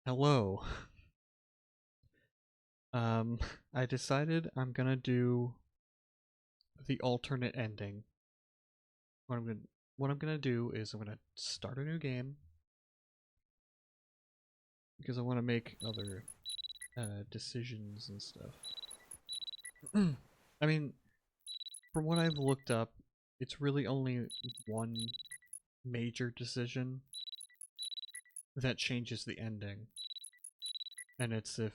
Hello. Um, I decided I'm gonna do the alternate ending. What I'm gonna what I'm gonna do is I'm gonna start a new game because I want to make other decisions and stuff. I mean, from what I've looked up, it's really only one major decision that changes the ending, and it's if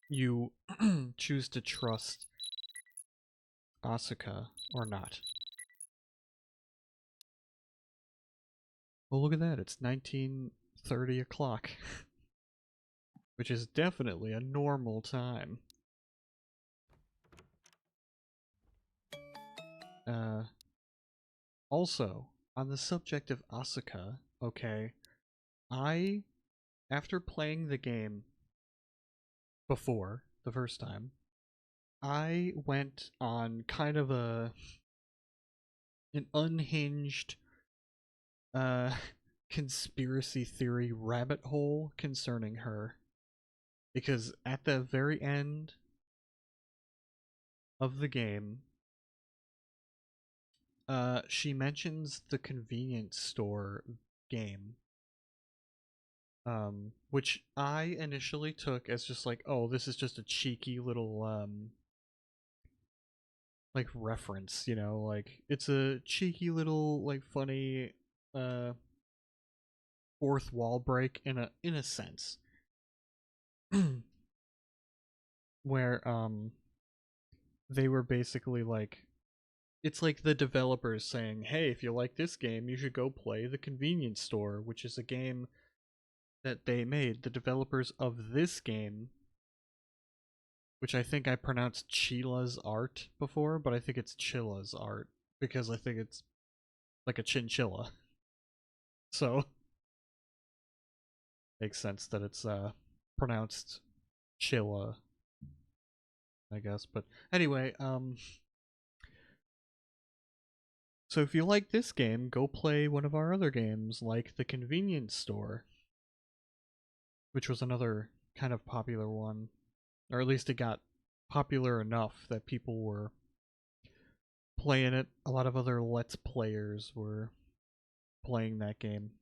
you choose to trust Asuka or not. Oh, look at that. It's 19:30 o'clock, which is definitely a normal time. Uh, Also, on the subject of Asuka, okay, I, after playing the game before, the first time, I went on kind of an unhinged, uh, conspiracy theory rabbit hole concerning her. Because at the very end of the game, she mentions the convenience store game, which I initially took as just like, oh, this is just a cheeky little like reference, like it's a cheeky little like funny uh fourth wall break in a sense, where they were basically like, it's like the developers saying, hey, if you like this game, you should go play the convenience store, which is a game that they made, the developers of this game, which I think I pronounced Chila's Art before, but I think it's Chilla's Art because I think it's like a chinchilla. So makes sense that it's pronounced Chilla, I guess. But anyway, so if you like this game, go play one of our other games like The Convenience Store, which was another kind of popular one, or at least it got popular enough that people were playing it. A lot of other Let's Players were playing that game.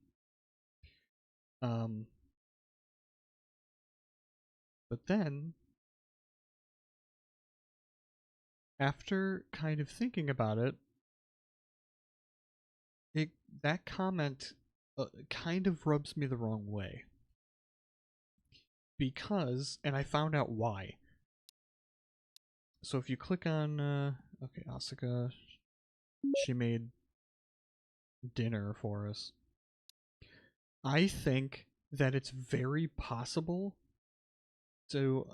Um, but then, after kind of thinking about it, it that comment kind of rubs me the wrong way. Because, and I found out why. So if you click on, okay, Asuka, she made dinner for us. I think that it's very possible to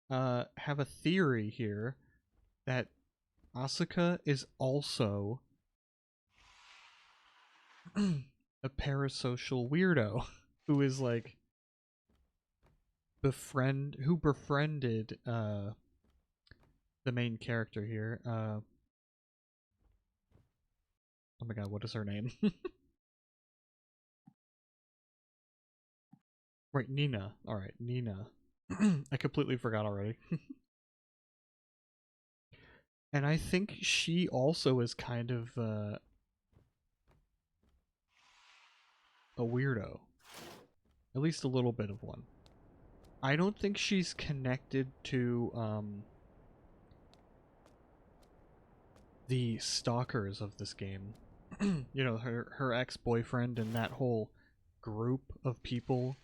have a theory here that Asuka is also a parasocial weirdo who is like befriended the main character here. Oh my god, what is her name? Right, Nina. All right, Nina. I completely forgot already. And I think she also is kind of a weirdo. At least a little bit of one. I don't think she's connected to the stalkers of this game. Her ex-boyfriend and that whole group of people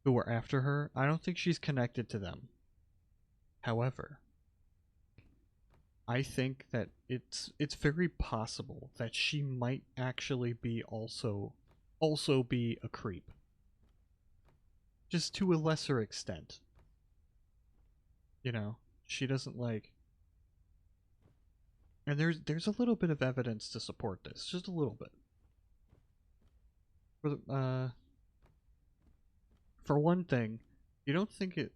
who were after her. I don't think she's connected to them. However, I think that it's very possible that she might actually be also be a creep. Just to a lesser extent. She doesn't like, and there's a little bit of evidence to support this, just a little bit. For one thing, you don't think it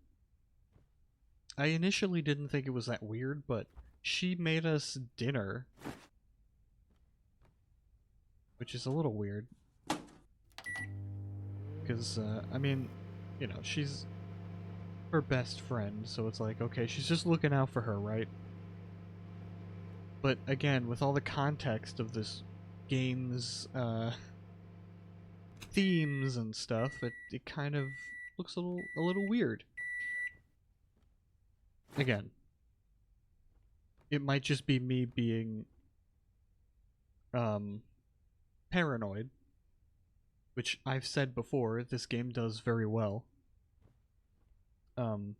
I initially didn't think it was that weird, but she made us dinner, which is a little weird. because, I mean, you know, she's her best friend, so it's like, okay, she's just looking out for her, right? But again, with all the context of this game's themes and stuff, it kind of looks a little weird. Again, it might just be me being um, paranoid, which I've said before, this game does very well. Um,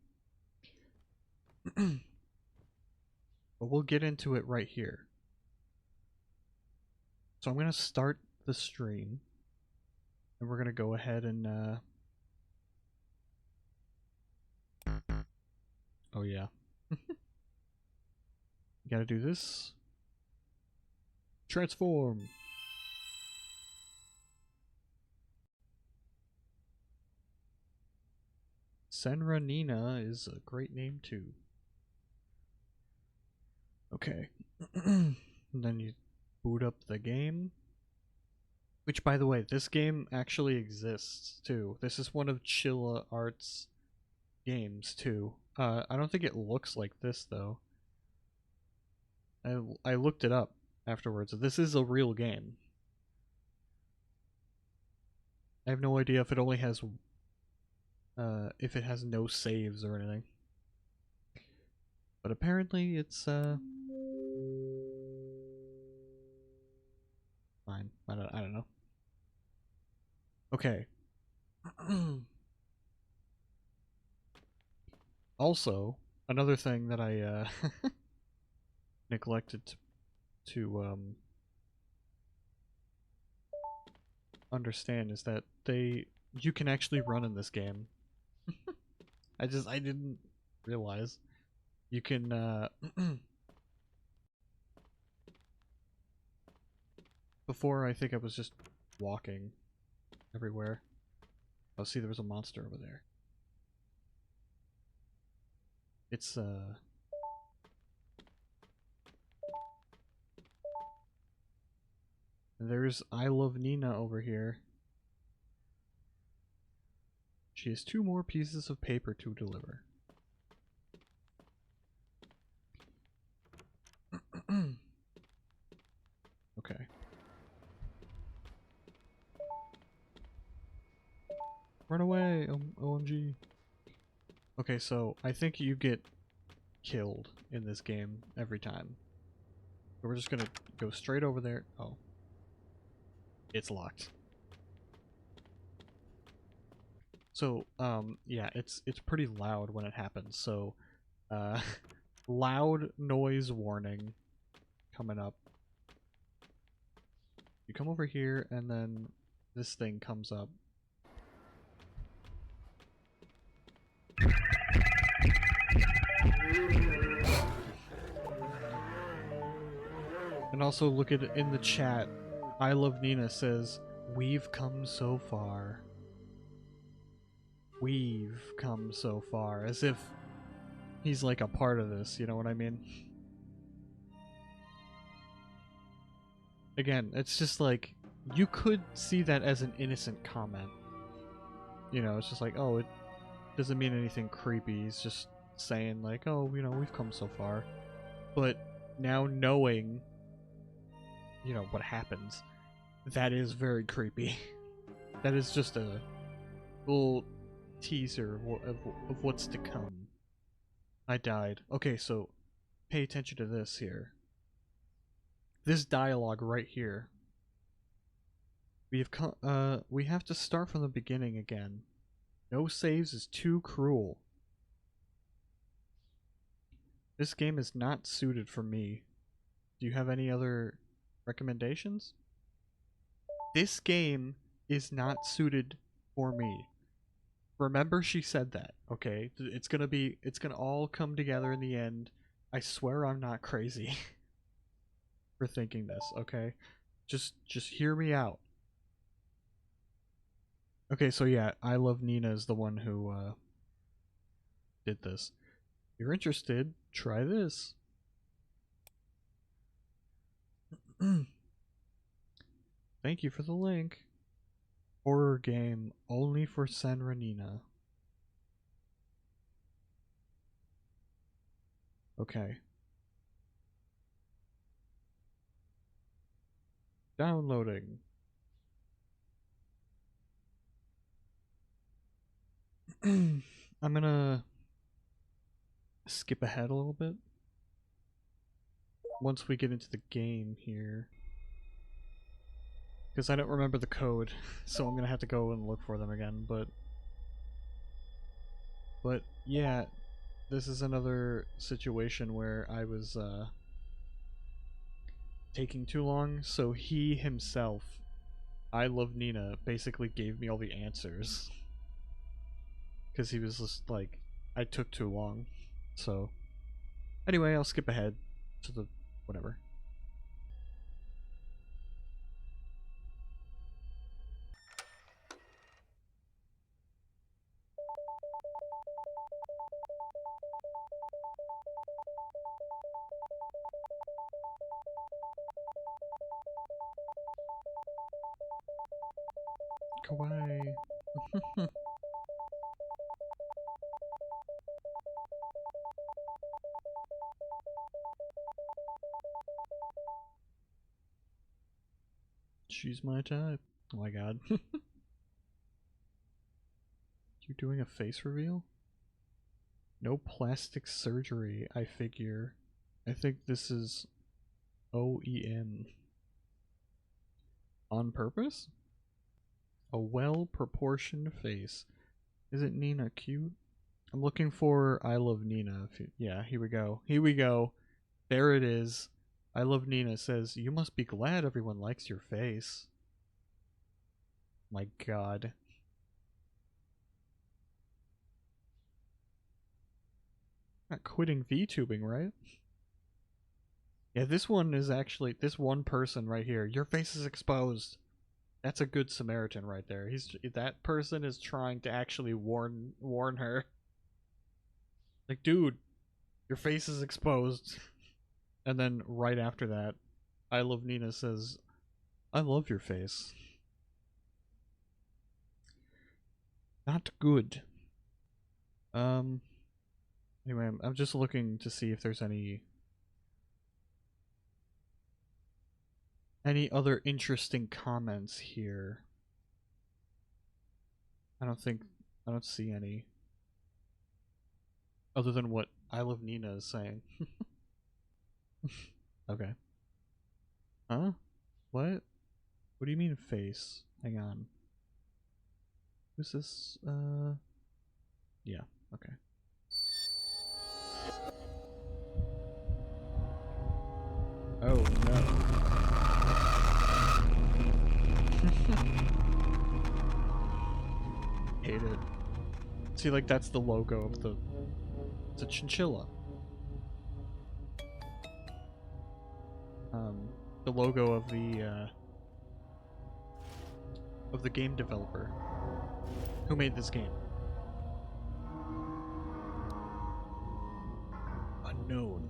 but we'll get into it right here. So I'm going to start the stream, and we're going to go ahead and, oh yeah. You gotta do this. Transform! Senra Nina is a great name too. Okay. And then you boot up the game. Which, by the way, this game actually exists too. This is one of Chilla Art's games too. I don't think it looks like this though. I looked it up afterwards. This is a real game. I have no idea if it only has if it has no saves or anything. But apparently it's fine. I don't know. Okay. Also, another thing that I neglected to understand is that you can actually run in this game. I didn't realize you can before I think I was just walking everywhere. Oh, see, there was a monster over there. It's there's I Love Nina over here. She has 2 more pieces of paper to deliver. Okay. Run away, OMG. Okay, so I think you get killed in this game every time. So we're just gonna go straight over there. Oh. It's locked. So, yeah, it's pretty loud when it happens, so, loud noise warning coming up. You come over here, and then this thing comes up. And also look at it in the chat. I Love Nina says, "We've come so far. We've come so far." As if he's like a part of this, you know what I mean? Again, it's just like, you could see that as an innocent comment. You know, it's just like, oh, it doesn't mean anything creepy. He's just saying like, oh, you know, we've come so far. But now knowing, you know, what happens, that is very creepy. That is just a little teaser of what's to come. I died. Okay, so pay attention to this here. This dialogue right here. We have to start from the beginning again. No saves is too cruel. This game is not suited for me. Do you have any other recommendations? This game is not suited for me. Remember she said that, okay? It's gonna all come together in the end. I swear I'm not crazy for thinking this, okay? Just hear me out. Okay, so yeah, I Love Nina is the one who did this. If you're interested, try this. Thank you for the link. Horror game only for Senranina. Okay. Downloading. I'm gonna skip ahead a little bit. Once we get into the game here. Because I don't remember the code, so I'm gonna have to go and look for them again, But yeah, this is another situation where I was taking too long, so he himself, I Love Nina, basically gave me all the answers. Because he was just like, I took too long. So, anyway, I'll skip ahead to the whatever. Kawaii. She's my type. Oh my god. You doing a face reveal? No plastic surgery, I figure. I think this is OEM. On purpose? A well-proportioned face. Isn't Nina cute? I'm looking for I Love Nina. Yeah, here we go. Here we go. There it is. I Love Nina says, you must be glad everyone likes your face. My god. Not quitting VTubing, right? Yeah, this one is actually, this one person right here. Your face is exposed. That's a good Samaritan right there. That person is trying to actually warn her. Like, dude, your face is exposed. And then right after that, I Love Nina says, I love your face. Not good. Um anyway, I'm just looking to see if there's any other interesting comments here. I don't see any. Other than what I Love Nina is saying. Okay. Huh? What? What do you mean face? Hang on. Who's this? Yeah, okay. Oh no. Hate it. See, like, that's the logo of the... It's a chinchilla. Um, the logo of the game developer who made this game. Unknown.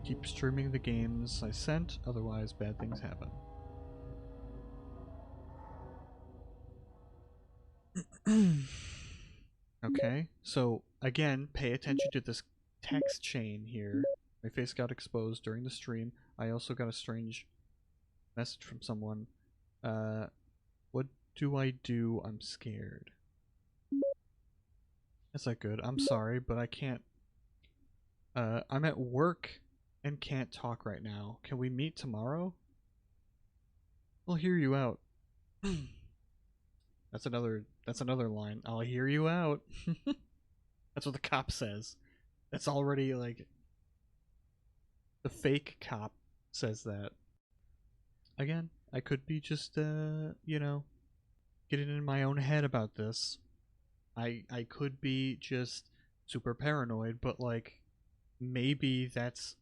Keep streaming the games I sent, otherwise bad things happen. Okay, so again, pay attention to this text chain here. My face got exposed during the stream. I also got a strange message from someone. What do I do? I'm scared. That's not good. I'm sorry, but I can't. I'm at work and can't talk right now. Can we meet tomorrow? I'll hear you out. That's another line. I'll hear you out. That's what the cop says. That's already like the fake cop says that. Again, I could be just getting in my own head about this. I could be just super paranoid, but like maybe that's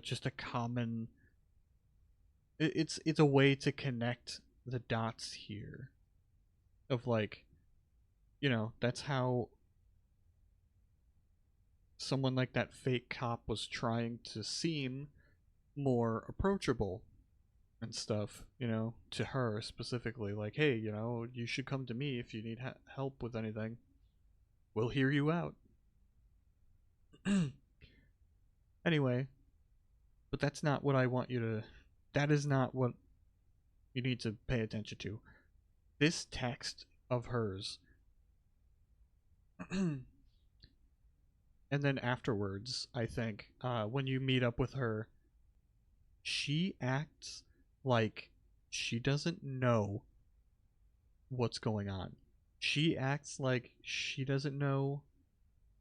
just a common it's a way to connect the dots here of like, that's how someone like that fake cop was trying to seem more approachable and stuff, you know, to her specifically. Like, hey, you know, you should come to me if you need help with anything. We'll hear you out. Anyway, but that's not what I want you to. That is not what you need to pay attention to. This text of hers. And then afterwards, I think, when you meet up with her, she acts like she doesn't know what's going on. She acts like she doesn't know,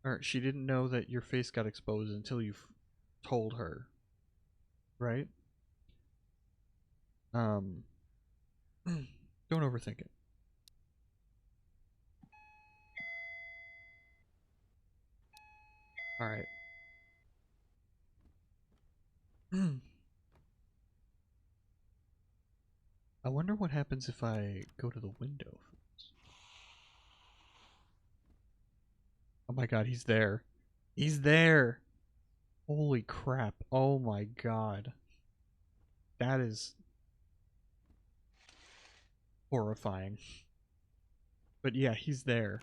or she didn't know that your face got exposed until you told her, right? Um, don't overthink it. All right. I wonder what happens if I go to the window. Oh my god, he's there. He's there. Holy crap. Oh my god. That is horrifying. But yeah, he's there.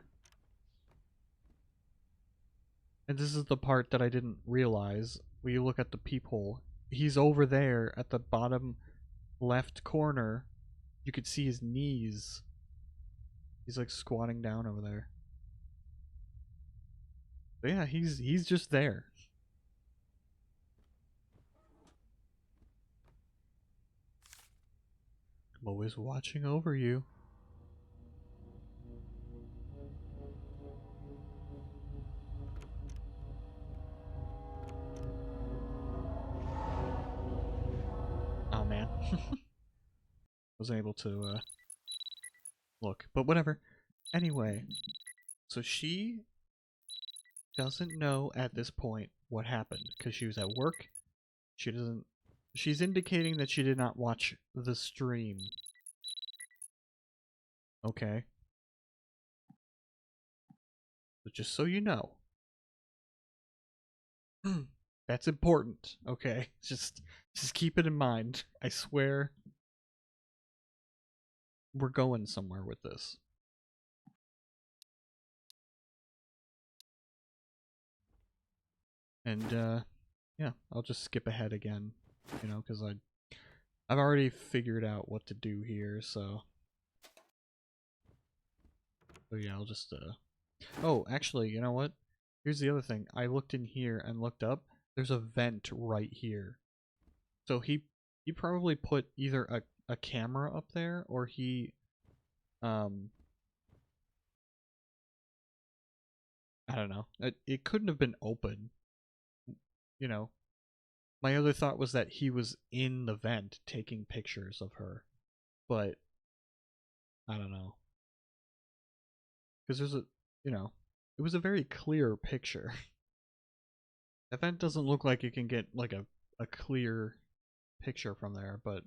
And this is the part that I didn't realize. When you look at the peephole, he's over there at the bottom left corner. You could see his knees. He's like squatting down over there. But yeah, he's just there. I'm always watching over you. Oh man. Wasn't able to look. But whatever. Anyway, so she doesn't know at this point what happened because she was at work. She doesn't. She's indicating that she did not watch the stream. Okay. But just so you know. That's important, okay? Just keep it in mind. I swear we're going somewhere with this. And yeah, I'll just skip ahead again, you know, cuz I've already figured out what to do here, so yeah, I'll just oh, actually, you know what? Here's the other thing. I looked in here and looked up. There's a vent right here. So he probably put either a camera up there or he um I don't know. It couldn't have been open, you know. My other thought was that he was in the vent taking pictures of her. But I don't know. Cuz there's a, you know, it was a very clear picture. That vent doesn't look like it can get like a clear picture from there, but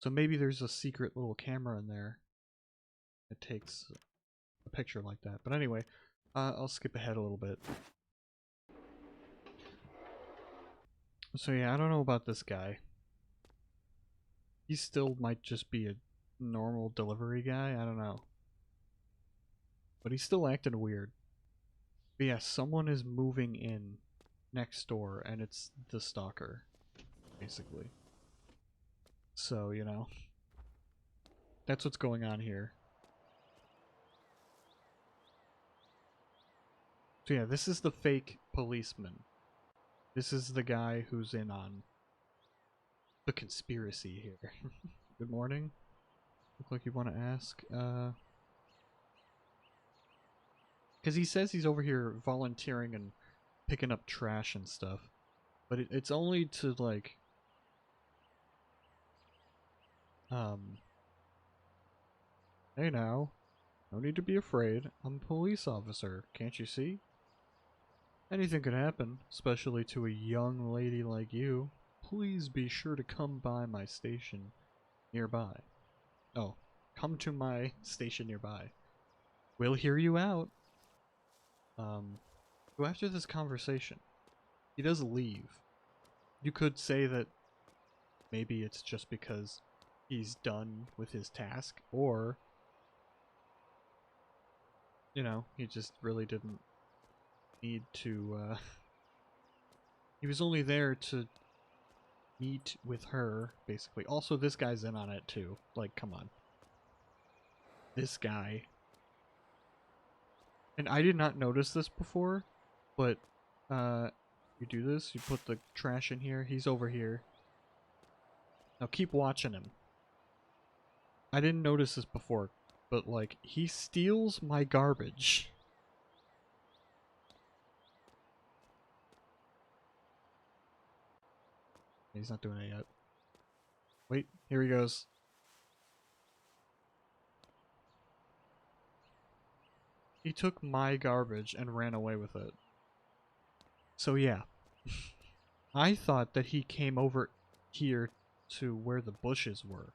so maybe there's a secret little camera in there that takes a picture like that. But anyway, I'll skip ahead a little bit. So yeah, I don't know about this guy. He still might just be a normal delivery guy, I don't know. But he's still acting weird. But yeah, someone is moving in next door, and it's the stalker, basically. So, you know, that's what's going on here. So yeah, this is the fake policeman. This is the guy who's in on the conspiracy here. Good morning. Look like you want to ask. Because he says he's over here volunteering and picking up trash and stuff. But it's only to, like, hey now, no need to be afraid. I'm a police officer, can't you see? Anything could happen, especially to a young lady like you. Please be sure to come by my station nearby. Oh, come to my station nearby. We'll hear you out. So after this conversation, he does leave. You could say that maybe it's just because he's done with his task, or, you know, he just really didn't need to, he was only there to meet with her, basically. Also, this guy's in on it, too. Like, come on. This guy. And I did not notice this before, but, you do this, you put the trash in here, he's over here. Now keep watching him. I didn't notice this before, but, like, he steals my garbage. He's not doing it yet. Wait, here he goes. He took my garbage and ran away with it. So yeah. I thought that he came over here to where the bushes were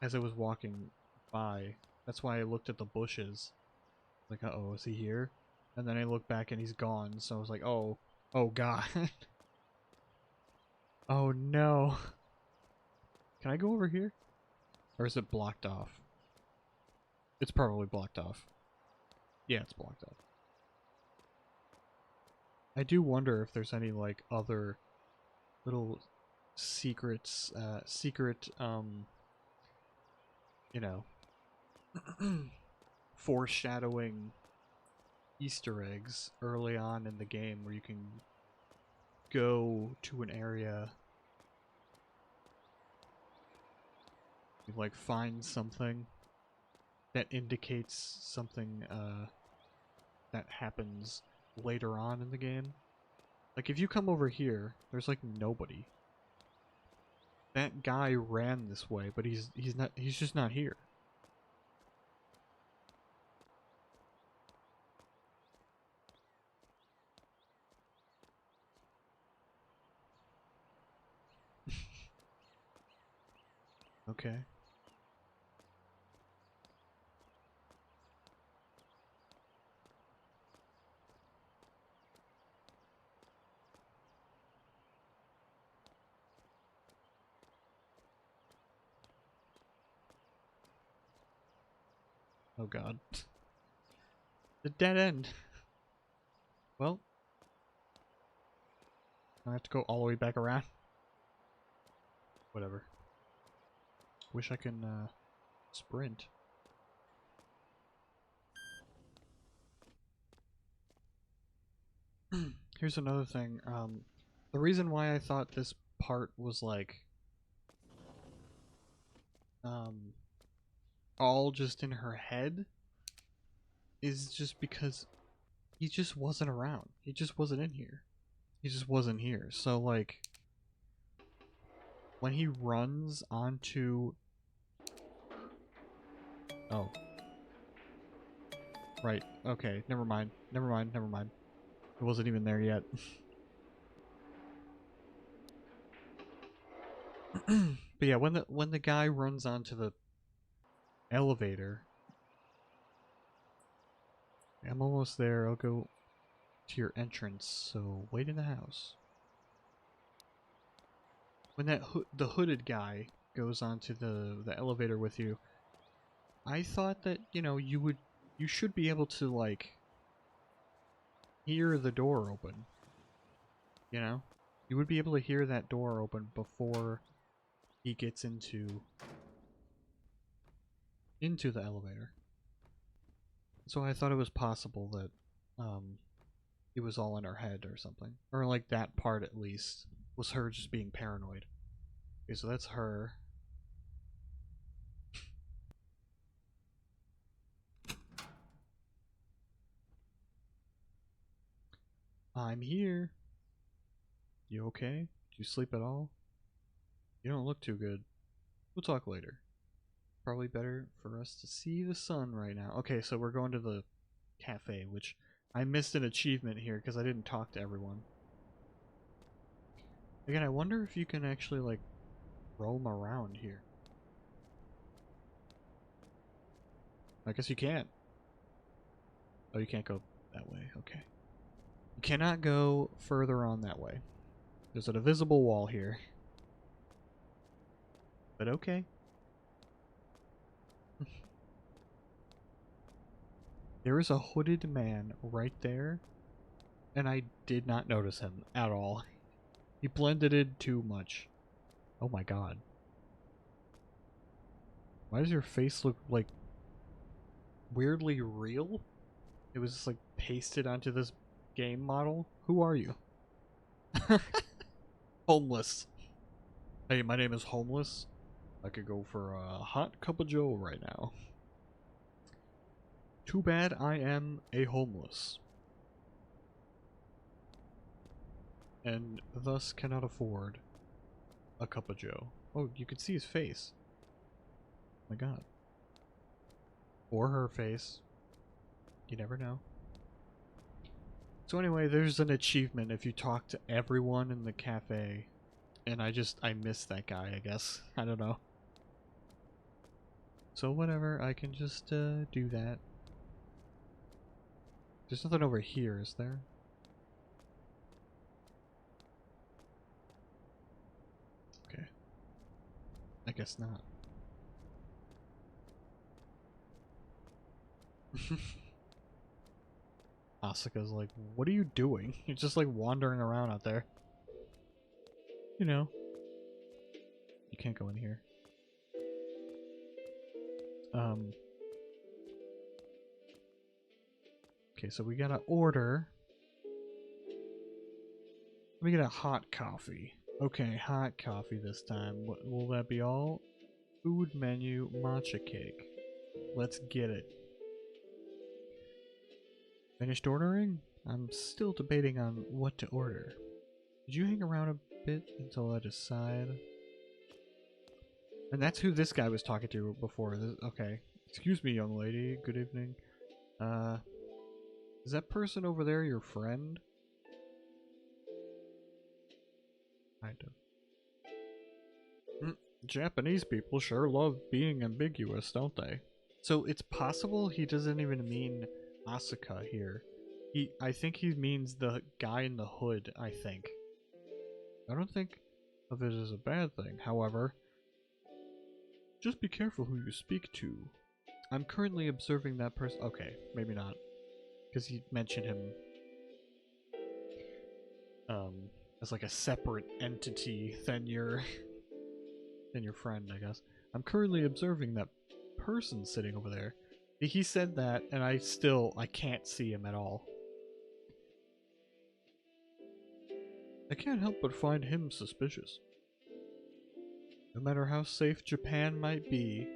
as I was walking by. That's why I looked at the bushes. Like, uh-oh, is he here? And then I looked back and he's gone, so I was like, oh god. Oh no. Can I go over here? Or is it blocked off? It's probably blocked off. Yeah, it's blocked off. I do wonder if there's any, like, other little secrets, you know, foreshadowing Easter eggs early on in the game where you can go to an area, you, like, find something that indicates something, that happens later on in the game. Like, if you come over here, there's, like, nobody. That guy ran this way, but he's just not here. Okay. Oh god. The dead end. Well, I have to go all the way back around. Whatever. Wish I can, sprint. Here's another thing. The reason why I thought this part was, like, all just in her head is just because he just wasn't around. He just wasn't in here. He just wasn't here. So, like, when he runs onto... Oh. Right. Okay. Never mind. Never mind. Never mind. It wasn't even there yet. But yeah, when the guy runs onto the elevator, I'm almost there. I'll go to your entrance. So wait in the house. When that the hooded guy goes onto the elevator with you, I thought that, you know, you should be able to, like, hear the door open. You know? You would be able to hear that door open before he gets into the elevator. So I thought it was possible that it was all in her head or something. Or, like, that part at least was her just being paranoid. Okay, so that's her. I'm here. You okay? Did you sleep at all? You don't look too good. We'll talk later. Probably better for us to see the sun right now. Okay, so we're going to the cafe, which I missed an achievement here because I didn't talk to everyone. Again, I wonder if you can actually, like, roam around here. I guess you can't. Oh, you can't go that way. Okay. You cannot go further on that way. There's an invisible wall here. But okay. There is a hooded man right there, and I did not notice him at all. He blended in too much. Oh my god. Why does your face look like weirdly real? It was just like pasted onto this game model? Who are you? Homeless. Hey, my name is Homeless. I could go for a hot cup of joe right now. Too bad I am a homeless. And thus cannot afford a cup of joe. Oh, you can see his face. Oh my god. Or her face. You never know. So anyway, there's an achievement if you talk to everyone in the cafe. And I missed that guy, I guess. I don't know. So whatever, I can just do that. There's nothing over here, is there? Okay. I guess not. Asuka's like, what are you doing? You're just like wandering around out there. You know. You can't go in here. Okay, so we gotta order. Let me get a hot coffee. Okay, hot coffee this time. What, will that be all? Food menu, matcha cake. Let's get it. Finished ordering? I'm still debating on what to order. Did you hang around a bit until I decide? And that's who this guy was talking to before. Okay. Excuse me, young lady. Good evening. Is that person over there your friend? Kind of. Japanese people sure love being ambiguous, don't they? So it's possible he doesn't even mean Asuka here. I think he means the guy in the hood, I think. I don't think of it as a bad thing, however. Just be careful who you speak to. I'm currently observing that person. Okay, maybe not. Because you mentioned him as like a separate entity than your friend, I guess. I'm currently observing that person sitting over there. He said that, and I can't see him at all. I can't help but find him suspicious. No matter how safe Japan might be,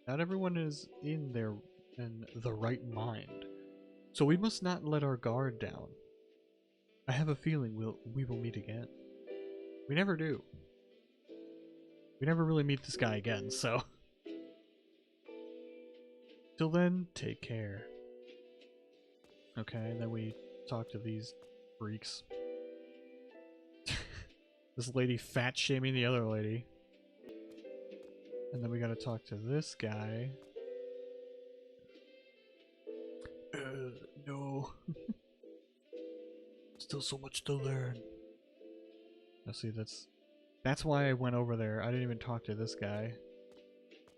not everyone is in the right mind. So we must not let our guard down. I have a feeling we will meet again. We never do. We never really meet this guy again, so. Till then, take care. Okay, and then we talk to these freaks. This lady fat shaming the other lady. And then we gotta talk to this guy. No. Still so much to learn. Now see, that's why I went over there. I didn't even talk to this guy.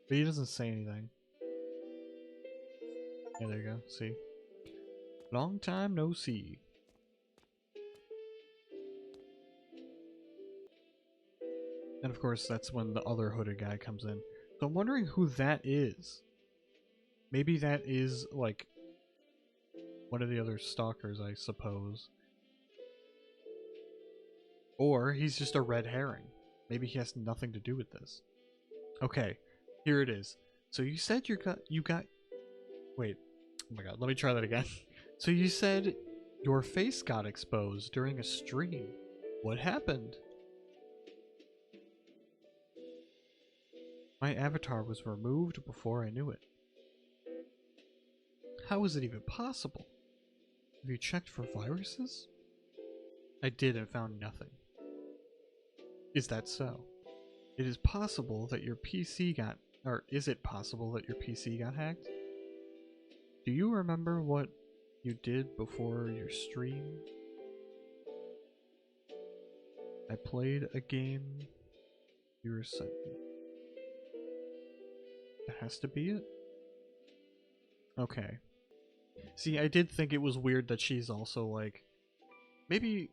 But he doesn't say anything. Yeah, there you go. See? Long time no see. And of course, that's when the other hooded guy comes in. So I'm wondering who that is. Maybe that is, like, one of the other stalkers, I suppose. Or he's just a red herring. Maybe he has nothing to do with this. Okay, here it is. So you said you got... Wait. Oh my god, let me try that again. So you said your face got exposed during a stream. What happened? My avatar was removed before I knew it. How is it even possible? Have you checked for viruses? I did and found nothing. Is that so? It is possible that your PC got... Or is it possible that your PC got hacked? Do you remember what you did before your stream? I played a game You're saying that has to be it? Okay. See, I did think it was weird that she's also like, maybe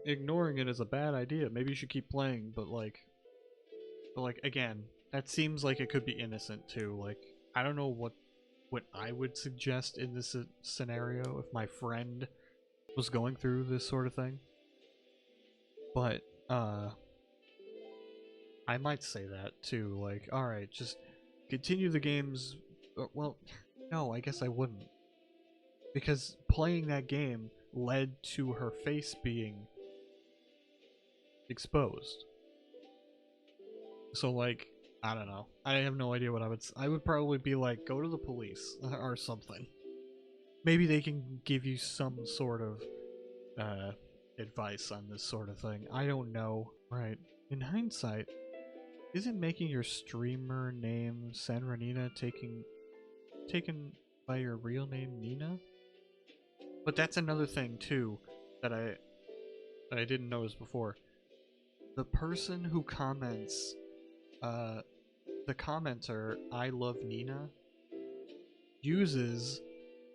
ignoring it is a bad idea. Maybe you should keep playing, but like again, that seems like it could be innocent too. Like, I don't know what I would suggest in this scenario if my friend was going through this sort of thing. But I might say that too. Like, all right, just continue the games. Well, no, I guess I wouldn't, because playing that game led to her face being exposed. So like, I don't know. I have no idea what I would probably be like, go to the police or something. Maybe they can give you some sort of advice on this sort of thing. I don't know. Right. In hindsight, isn't making your streamer name Sanranina taken by your real name Nina? But that's another thing too that I didn't notice before. The person who comments, the commenter, I love Nina, uses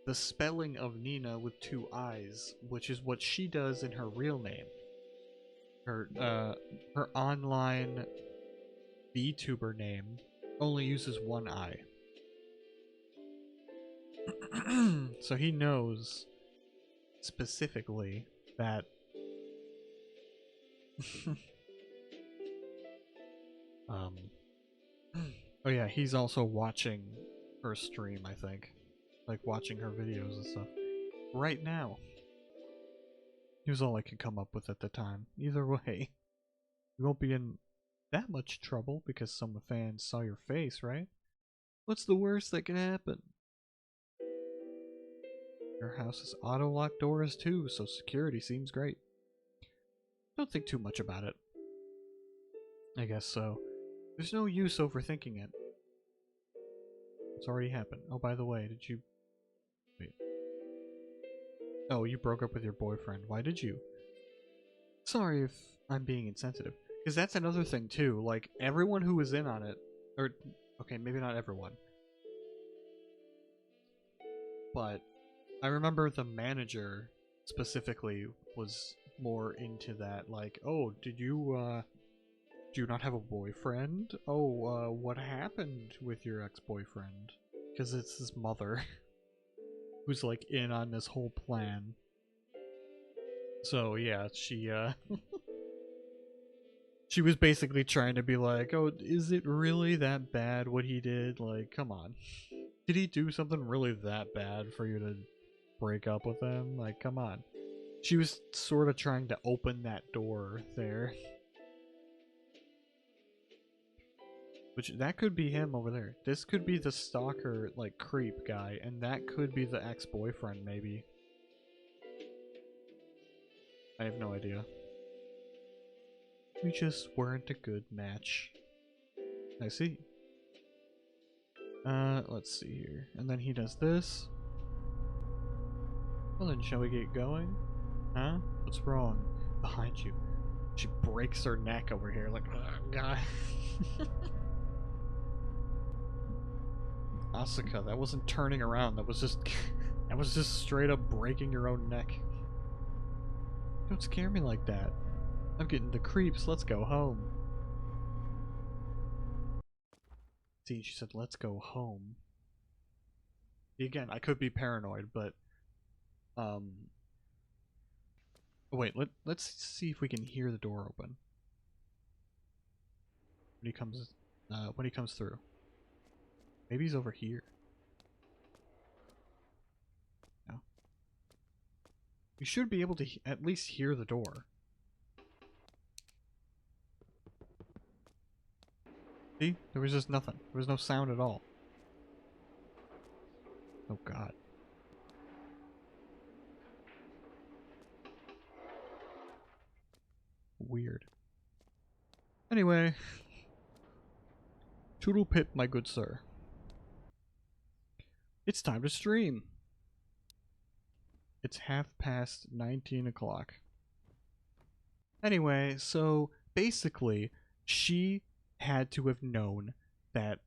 the spelling of Nina with two I's, which is what she does in her real name. Her online VTuber name only uses one I. So he knows specifically that um oh yeah, he's also watching her stream, I think. Like watching her videos and stuff. Right now. He was all I could come up with at the time. Either way, you won't be in that much trouble because some fans saw your face, right? What's the worst that can happen? Your house's auto-lock doors too, so security seems great. Don't think too much about it. I guess so. There's no use overthinking it. It's already happened. Oh, by the way, did you... Wait. Oh, you broke up with your boyfriend. Why did you? Sorry if I'm being insensitive. Because that's another thing too. Like, everyone who was in on it... Or, okay, maybe not everyone. But I remember the manager specifically was more into that. Like, oh, did you not have a boyfriend? Oh, what happened with your ex-boyfriend? Because it's his mother who's like in on this whole plan. So yeah, she she was basically trying to be like, oh, is it really that bad what he did? Like, come on. Did he do something really that bad for you to break up with him? Like, come on. She was sort of trying to open that door there. Which, that could be him over there. This could be the stalker, like, creep guy, and that could be the ex-boyfriend, maybe. I have no idea. We just weren't a good match. I see. Let's see here. And then he does this. Well then, shall we get going? Huh? What's wrong? Behind you. She breaks her neck over here, like, oh, God. Asuka, that wasn't turning around, that was just that was just straight up breaking your own neck. Don't scare me like that. I'm getting the creeps, let's go home. See, she said, let's go home. Again, I could be paranoid, but wait, let's see if we can hear the door open. When he comes through. Maybe he's over here. No. You should be able to at least hear the door. See? There was just nothing. There was no sound at all. Oh God. Weird. Anyway. Toodle pip, my good sir. It's time to stream. It's 19 o'clock. Anyway, so basically, she had to have known that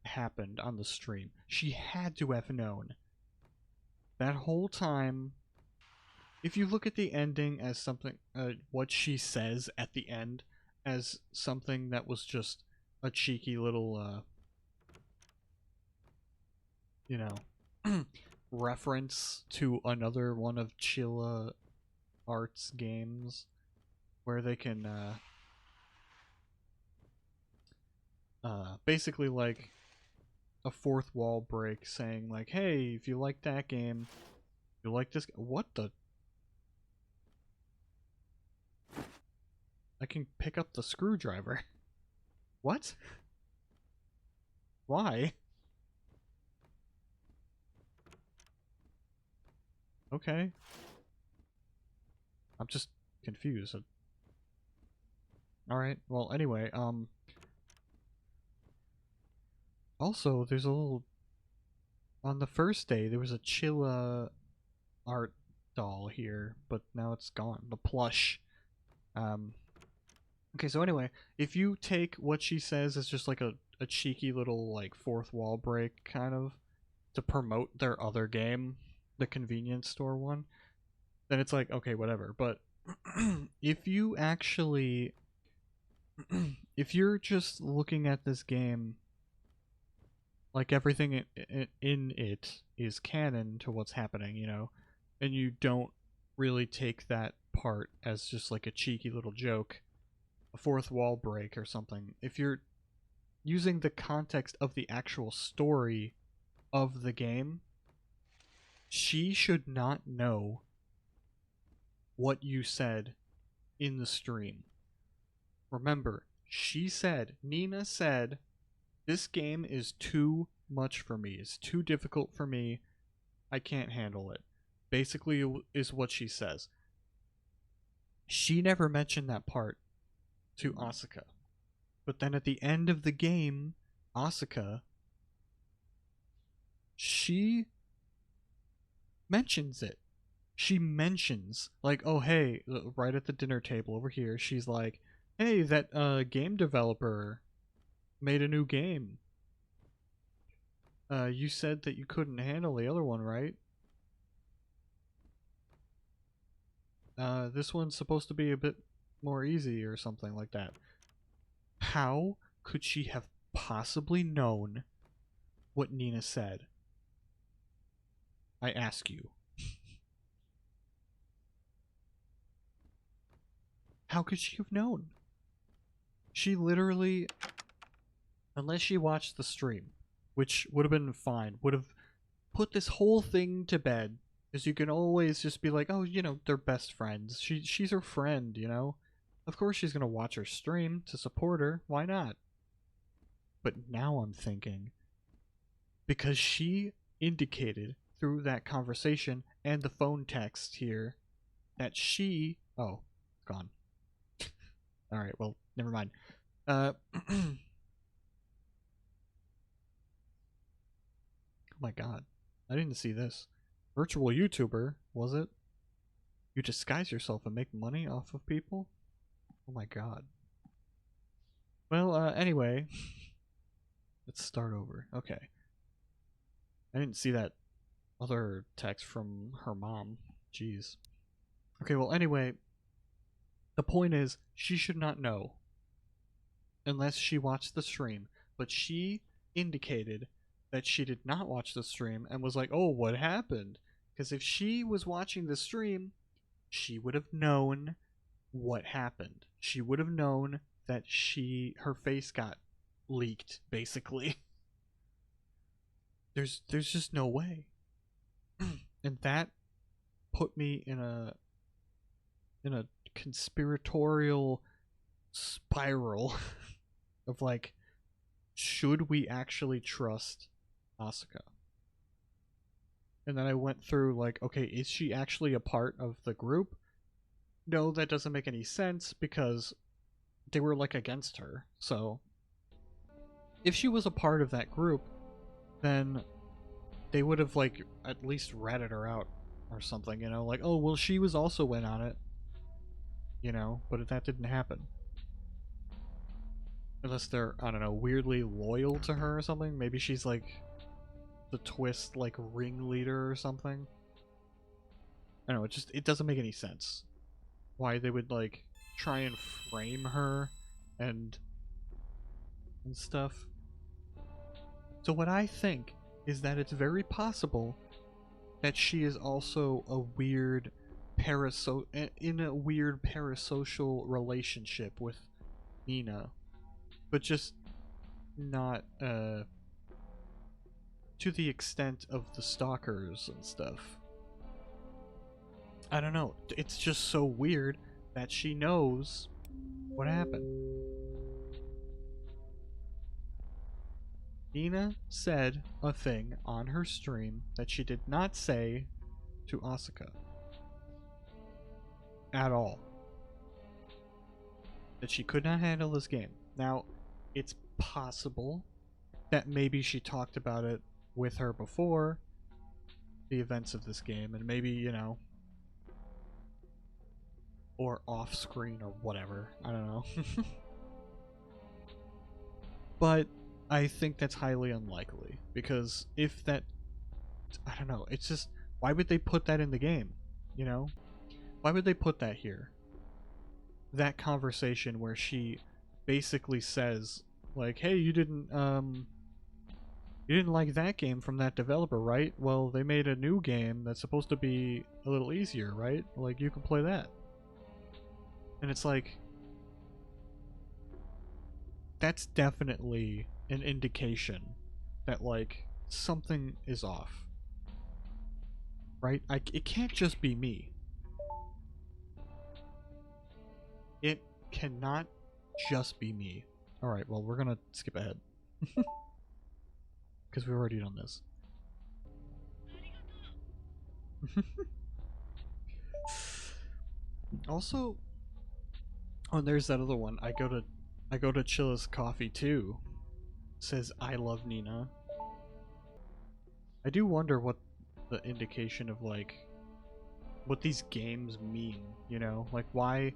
happened on the stream. She had to have known that whole time. If you look at the ending as something, what she says at the end as something that was just a cheeky little, you know, reference to another one of Chilla Arts games where they can, basically like a fourth wall break saying like, hey, if you like that game, you like this. What the? I can pick up the screwdriver. What? Why? Okay. I'm just confused. Alright, well, anyway, also, there's a little... On the first day, there was a Chilla art doll here, but now it's gone. The plush. Um, okay, so anyway, if you take what she says as just like a cheeky little, like, fourth wall break, kind of, to promote their other game, the convenience store one, then it's like, okay, whatever. But if you actually... if you're just looking at this game like everything in it is canon to what's happening, you know, and you don't really take that part as just like a cheeky little joke, a fourth wall break or something. If you're using the context of the actual story of the game, she should not know what you said in the stream. Remember, Nina said, this game is too much for me. It's too difficult for me. I can't handle it. Basically, is what she says. She never mentioned that part to Asuka. But then at the end of the game, Asuka, she mentions it. She mentions, like, oh, hey, right at the dinner table over here, she's like, hey, that game developer made a new game. You said that you couldn't handle the other one, right? This one's supposed to be a bit more easy or something like that. How could she have possibly known what Nina said? I ask you. How could she have known? She literally, unless she watched the stream, which would have been fine, would have put this whole thing to bed. Because you can always just be like, oh, you know, they're best friends. She's her friend, you know? Of course she's gonna watch her stream to support her. Why not? But now I'm thinking, because she indicated through that conversation and the phone text here that she... Oh, gone. Alright, well, never mind. Oh my god. I didn't see this. Virtual YouTuber, was it? You disguise yourself and make money off of people? Oh my god. Well, anyway. Let's start over. Okay. I didn't see that other text from her mom. Jeez. Okay, well, anyway. The point is, she should not know. Unless she watched the stream. But she indicated that she did not watch the stream and was like, oh, what happened? Because if she was watching the stream, she would have known what happened. She would have known that her face got leaked, basically. There's just no way. And that put me in a conspiratorial spiral of like, should we actually trust Asuka? And then I went through like, okay, is she actually a part of the group? No, that doesn't make any sense because they were like against her. So if she was a part of that group, then they would have like at least ratted her out or something, you know, like, oh, well, she was also in on it, you know, but that didn't happen. Unless they're, I don't know, weirdly loyal to her or something. Maybe she's like the twist, like, ringleader or something. I don't know, it doesn't make any sense. Why they would, like, try and frame her and stuff. So what I think is that it's very possible that she is also a weird in a weird parasocial relationship with Nina, but just not to the extent of the stalkers and stuff. I don't know. It's just so weird that she knows what happened. Nina said a thing on her stream that she did not say to Asuka at all. That she could not handle this game. Now, it's possible that maybe she talked about it with her before the events of this game, and maybe, you know, or off screen or whatever. I don't know. But I think that's highly unlikely, because if that, I don't know, it's just, why would they put that in the game? You know? Why would they put that here? That conversation where she basically says, like, hey, you didn't like that game from that developer, right? Well, they made a new game that's supposed to be a little easier, right? Like, you can play that. And it's like, that's definitely an indication that, like, something is off. Right? It can't just be me. It cannot just be me. Alright, well, we're gonna skip ahead. Because we've already done this. Also, oh, and there's that other one. I go to Chilla's Coffee too. Says I love Nina. I do wonder what the indication of, like, what these games mean, you know? Like, why...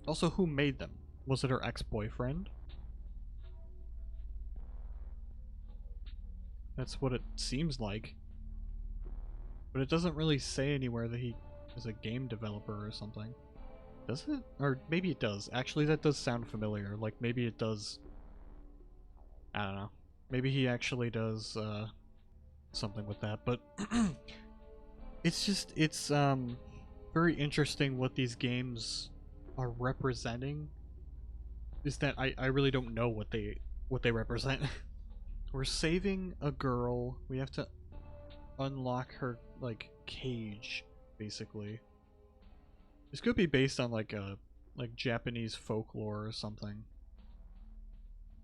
Also, who made them? Was it her ex-boyfriend? That's what it seems like. But it doesn't really say anywhere that he is a game developer or something. Does it? Or maybe it does. Actually, that does sound familiar. Like, maybe it does... I don't know. Maybe he actually does, something with that, but... it's just, it's, very interesting what these games are representing. Is that I really don't know what they represent. We're saving a girl. We have to unlock her, like, cage, basically. This could be based on, like, a Japanese folklore or something.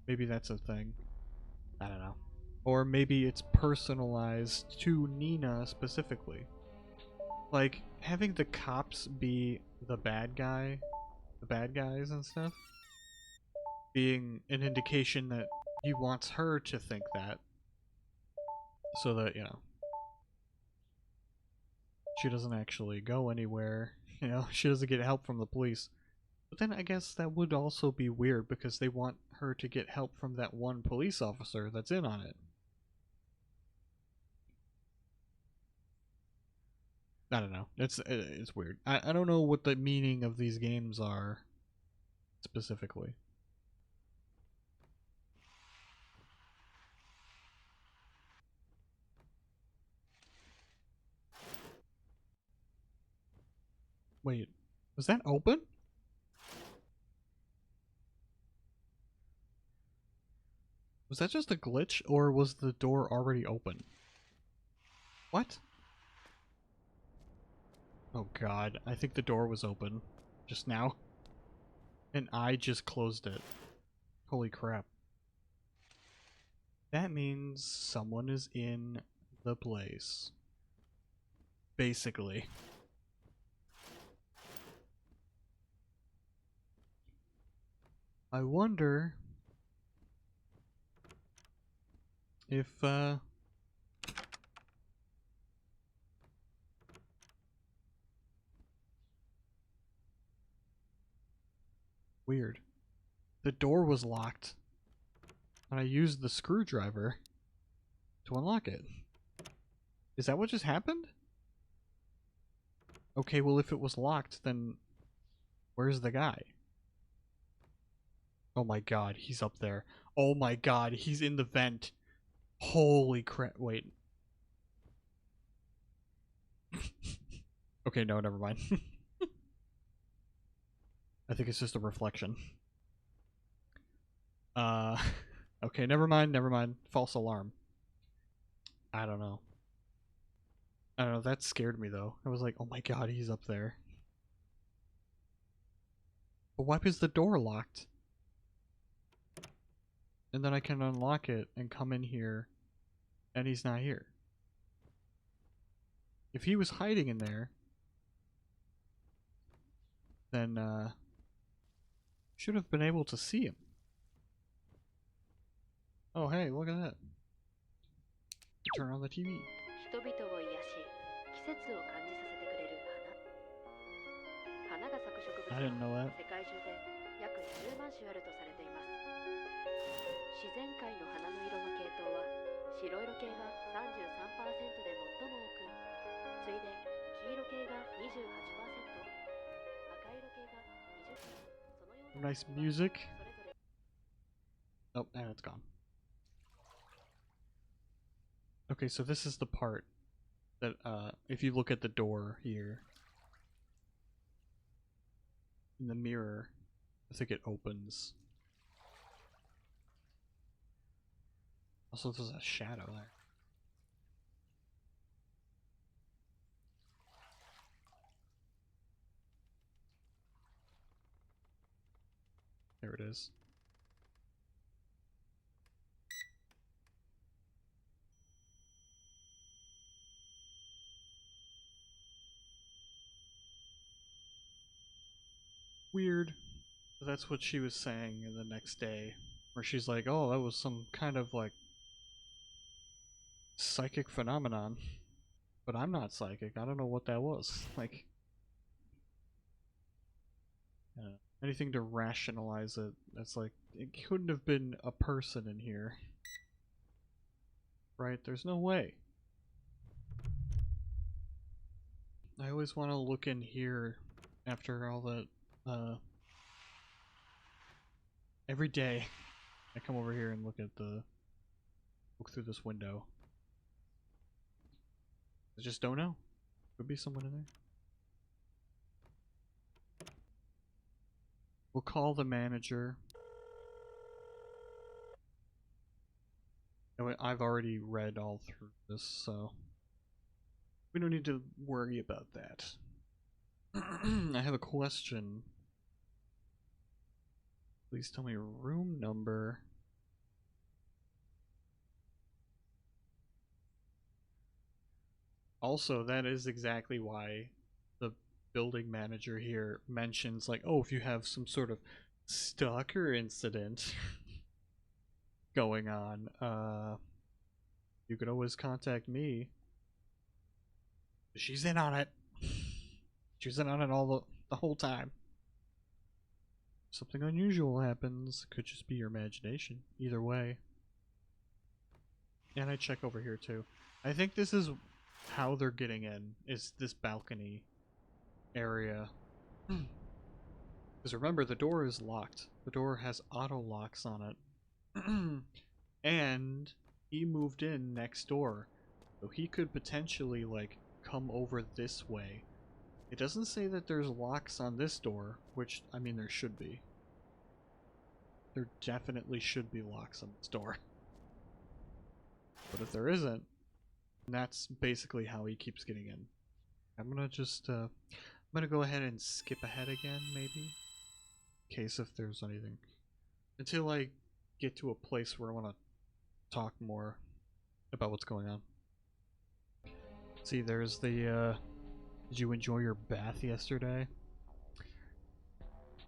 Maybe that's a thing. I don't know. Or maybe it's personalized to Nina specifically. Like, having the cops be the bad guys and stuff, being an indication that he wants her to think that, so that, you know, she doesn't actually go anywhere, you know, she doesn't get help from the police. But then I guess that would also be weird, because they want her to get help from that one police officer that's in on it. I don't know. It's weird. I don't know what the meaning of these games are specifically. Wait, was that open? Was that just a glitch, or was the door already open? What? Oh god, I think the door was open just now. And I just closed it. Holy crap. That means someone is in the place. Basically. I wonder if, weird. The door was locked. And I used the screwdriver to unlock it. Is that what just happened? Okay, well if it was locked, then where's the guy? Oh my god, he's up there. Oh my god, he's in the vent. Holy crap, wait. Okay, no, never mind. I think it's just a reflection. Okay, never mind. False alarm. I don't know. That scared me though. I was like, oh my god, he's up there. But why is the door locked? And then I can unlock it and come in here, and he's not here. If he was hiding in there, then should have been able to see him. Oh hey, look at that. Turn on the TV. I didn't know that. Nice music. Oh, and it's gone. Okay, so this is the part that, if you look at the door here, in the mirror, I think it opens. Also, there's a shadow there. There it is. Weird. That's what she was saying the next day, where she's like, oh, that was some kind of, like, psychic phenomenon. But I'm not psychic. I don't know what that was. Like, anything to rationalize it. That's like, it couldn't have been a person in here. Right? There's no way. I always want to look in here after all that, every day I come over here and look through this window. I just don't know. Could be someone in there. We'll call the manager. I've already read all through this, so we don't need to worry about that. I have a question. Please tell me room number. Also, that is exactly why the building manager here mentions, like, oh, if you have some sort of stalker incident going on, you could always contact me. She's in on it. She's in on it all the whole time. Something unusual happens. Could just be your imagination. Either way. And I check over here too. I think this is how they're getting in, is this balcony area. Because remember, the door is locked. The door has auto locks on it. And he moved in next door. So he could potentially, like, come over this way. It doesn't say that there's locks on this door, which, I mean, there should be. There definitely should be locks on this door. But if there isn't, that's basically how he keeps getting in. I'm gonna just, I'm gonna go ahead and skip ahead again, maybe? In case if there's anything. Until I get to a place where I want to talk more about what's going on. See, there's the, did you enjoy your bath yesterday?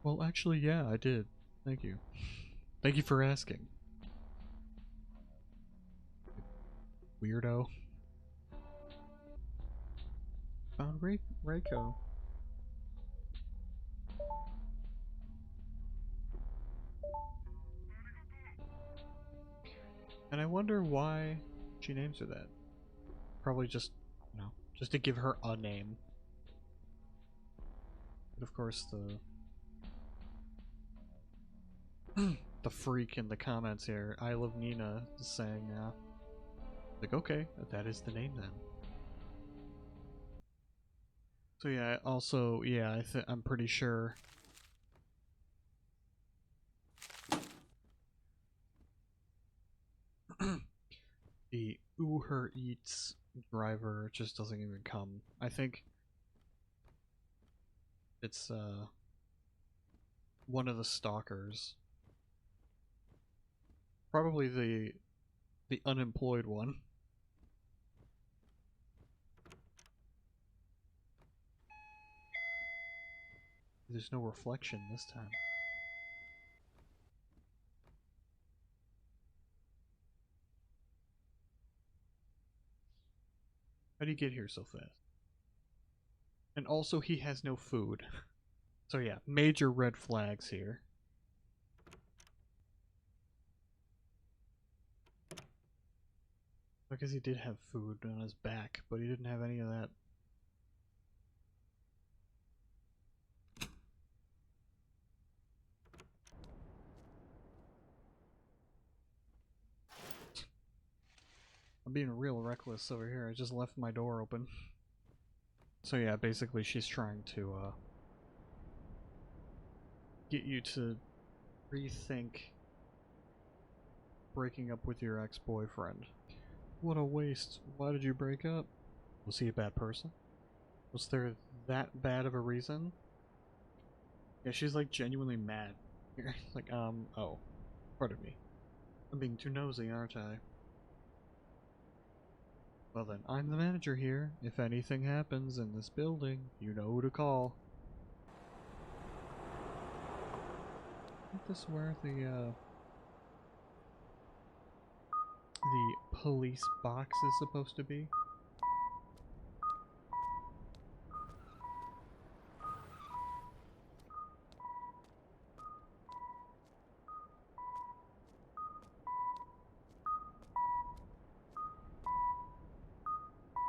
Well, actually, yeah, I did. Thank you. Thank you for asking. Weirdo. Found Reiko. And I wonder why she names her that. Probably just, you know, just to give her a name. But of course the freak in the comments here, I Love Nina, is saying, like, okay, that is the name then. So yeah, also, yeah, I'm pretty sure the Uber Eats driver just doesn't even come. I think it's one of the stalkers. Probably the unemployed one. There's no reflection this time. How do you get here so fast? And also, he has no food. So yeah, major red flags here. Because he did have food on his back, but he didn't have any of that. I'm being real reckless over here. I just left my door open. So yeah, basically she's trying to get you to rethink breaking up with your ex-boyfriend. What a waste. Why did you break up? Was he a bad person? Was there that bad of a reason? Yeah, she's like genuinely mad. Like, oh. Pardon me. I'm being too nosy, aren't I? Well then, I'm the manager here. If anything happens in this building, you know who to call. Isn't this where the police box is supposed to be?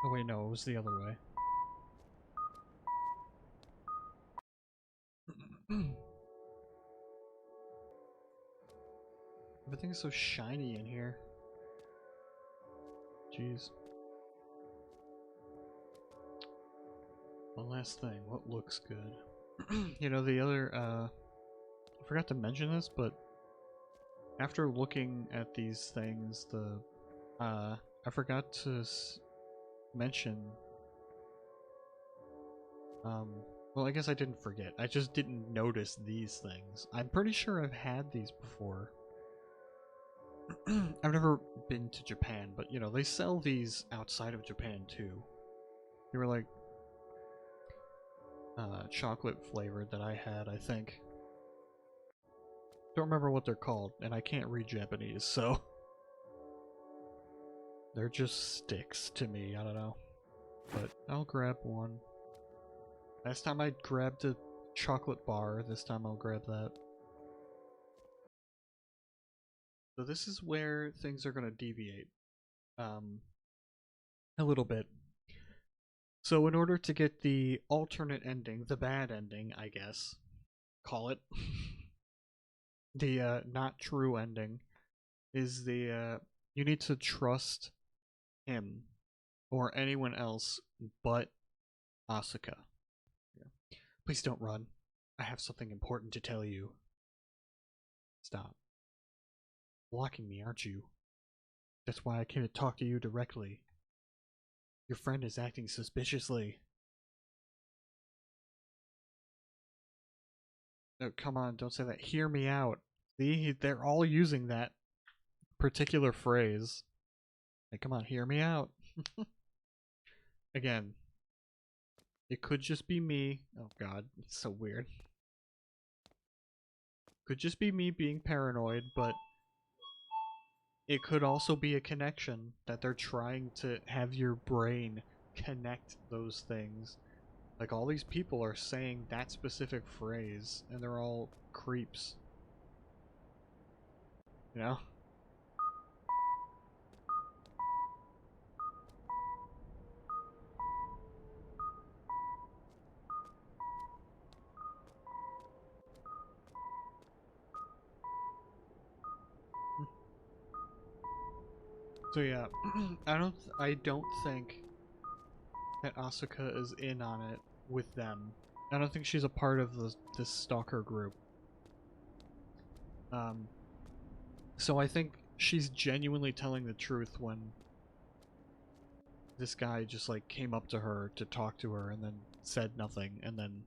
Oh wait, no, it was the other way. Everything's so shiny in here. Jeez. One last thing, what looks good? You know, the other, I forgot to mention this, but after looking at these things, I forgot to mention, well, I guess I didn't forget. I just didn't notice these things. I'm pretty sure I've had these before. I've never been to Japan, but you know, they sell these outside of Japan too. They were like chocolate flavored that I had, I think. Don't remember what they're called, and I can't read Japanese, so they're just sticks to me, I don't know. But I'll grab one. Last time I grabbed a chocolate bar, this time I'll grab that. So this is where things are gonna deviate. A little bit. So in order to get the alternate ending, the bad ending, I guess, call it, the not true ending, is you need to trust him or anyone else but Asuka. Yeah. Please don't run. I have something important to tell you. Stop. Blocking me, aren't you? That's why I came to talk to you directly. Your friend is acting suspiciously. No, come on, don't say that. Hear me out. See, they're all using that particular phrase. Hey, come on, hear me out. Again, it could just be me. Oh god, it's so weird. Could just be me being paranoid, but it could also be a connection that they're trying to have your brain connect those things. Like, all these people are saying that specific phrase, and they're all creeps. You know? So yeah, I don't think that Asuka is in on it with them. I don't think she's a part of this stalker group. Um, so I think she's genuinely telling the truth when this guy just like came up to her to talk to her and then said nothing, and then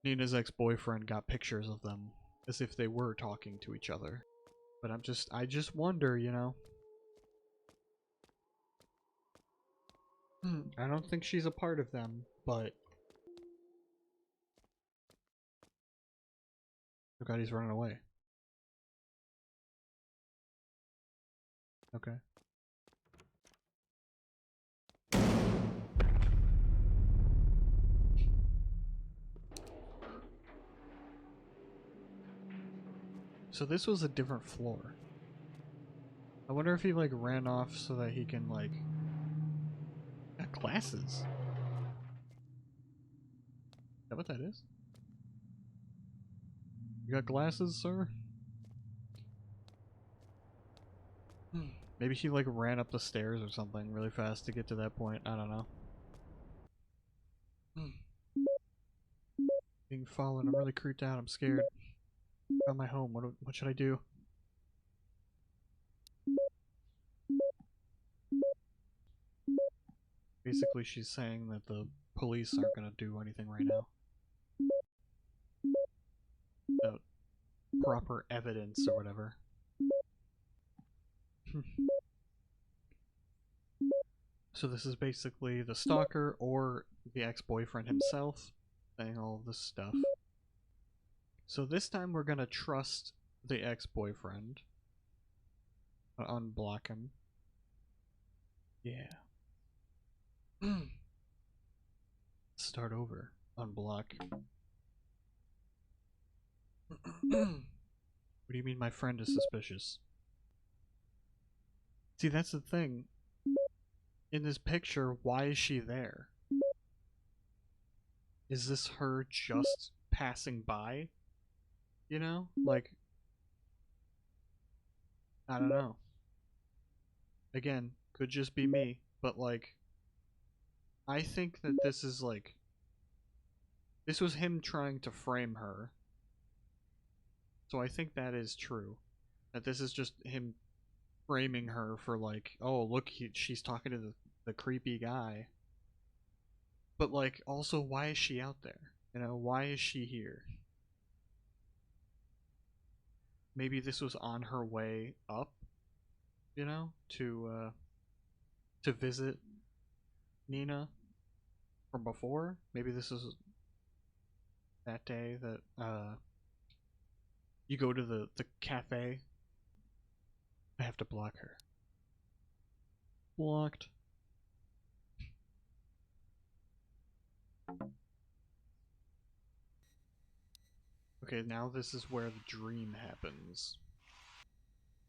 Nina's ex-boyfriend got pictures of them as if they were talking to each other. But I just wonder, you know. I don't think she's a part of them, but oh god, he's running away. Okay. So this was a different floor. I wonder if he like ran off so that he can like got glasses. Is that what that is? You got glasses, sir? Maybe he like ran up the stairs or something really fast to get to that point. I don't know. Being followed. I'm really creeped out. I'm scared. Found my home. What should I do? Basically, she's saying that the police aren't gonna do anything right now. Without proper evidence or whatever. So this is basically the stalker or the ex-boyfriend himself saying all this stuff. So this time we're gonna trust the ex-boyfriend. Unblock him. Yeah. Start over. Unblock. What do you mean my friend is suspicious? See, that's the thing. In this picture, why is she there? Is this her just passing by? You know? Like, I don't know. Again, could just be me, but like, I think that this is like, this was him trying to frame her. So I think that is true. That this is just him framing her for like, oh, look, she's talking to the creepy guy. But like, also, why is she out there? You know, why is she here? Maybe this was on her way up, you know, to visit Nina from before. Maybe this is that day that you go to the cafe. I have to block her. Blocked. Okay, now this is where the dream happens.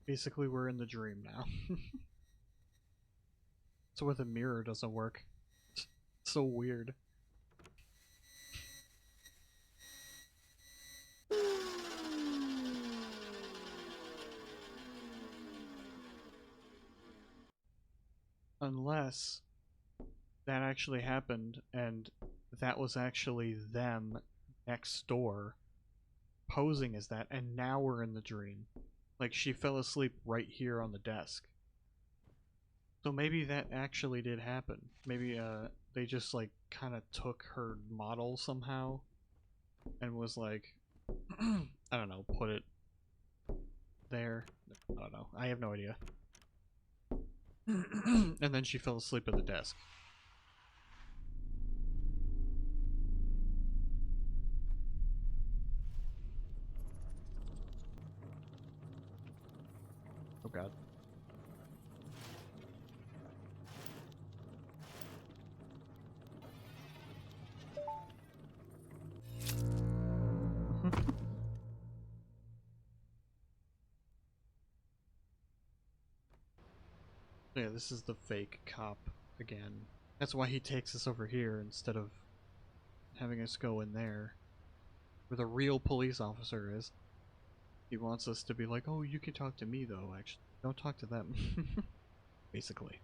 Basically, we're in the dream now. So where the mirror doesn't work. So weird. Unless that actually happened and that was actually them next door posing as that, and now we're in the dream. Like, she fell asleep right here on the desk. So maybe that actually did happen. Maybe they just like kind of took her model somehow and was like, I don't know, put it there. I don't know. I have no idea. And then she fell asleep at the desk. Oh god. Yeah, this is the fake cop again. That's why he takes us over here instead of having us go in there where the real police officer is. He wants us to be like, oh, you can talk to me though, actually. Don't talk to them. Basically.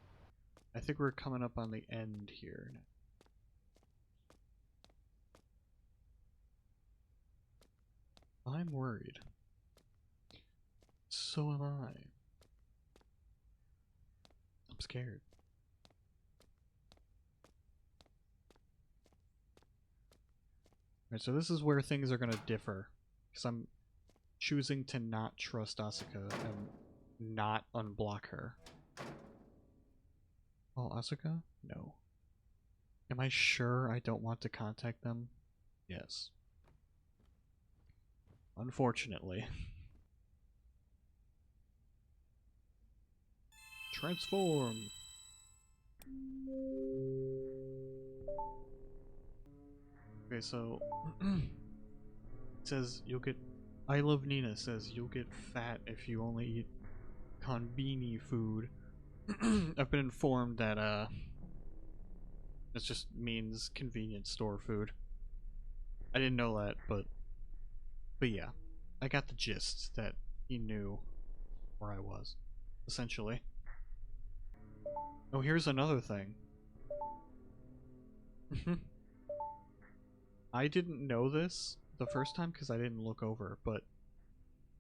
I think we're coming up on the end here. I'm worried. So am I. I'm scared. Alright, so this is where things are gonna differ. Because I'm choosing to not trust Asuka and not unblock her. Oh, Asuka? No. Am I sure I don't want to contact them? Yes. Unfortunately. Transform! Okay, so... it says you'll get... I Love Nina says you'll get fat if you only eat konbini food. I've been informed that, this just means convenience store food. I didn't know that, but yeah. I got the gist that he knew where I was, essentially. Oh, here's another thing. I didn't know this the first time because I didn't look over, but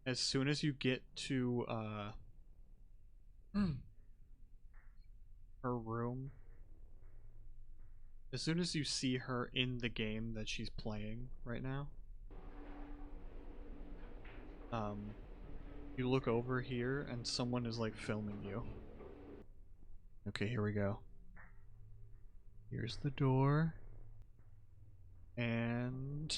as soon as you get to, her room, as soon as you see her in the game that she's playing right now, you look over here and someone is like filming you. Okay, here we go. Here's the door. And...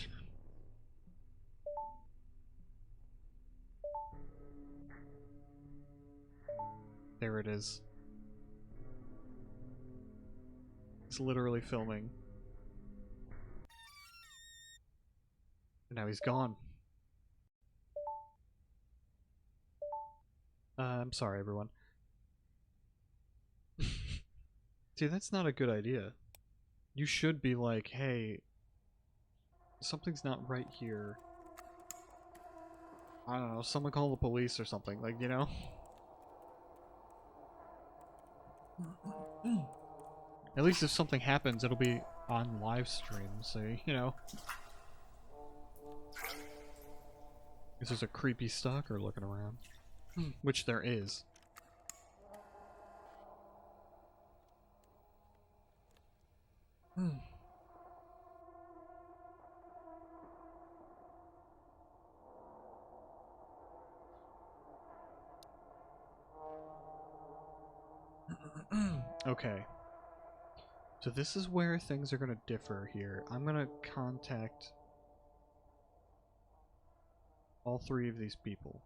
there it is. He's literally filming. And now he's gone. I'm sorry, everyone. See, that's not a good idea. You should be like, hey, something's not right here. I don't know, someone call the police or something, like, you know? At least if something happens, it'll be on live stream, so, you know. Is there's a creepy stalker looking around. Which there is. Okay. So this is where things are gonna differ here. I'm gonna contact all three of these people.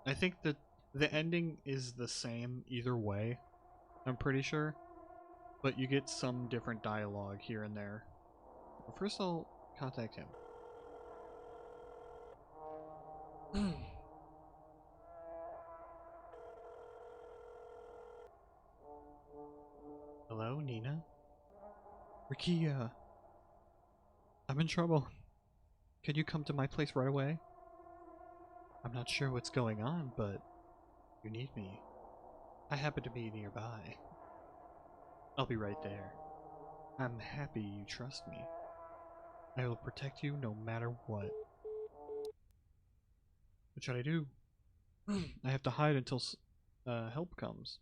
I think that the ending is the same either way, I'm pretty sure. But you get some different dialogue here and there. But first I'll contact him. Hello, Nina? Rikia, I'm in trouble. Can you come to my place right away? I'm not sure what's going on, but you need me. I happen to be nearby. I'll be right there. I'm happy you trust me. I will protect you no matter what. What should I do? I have to hide until help comes.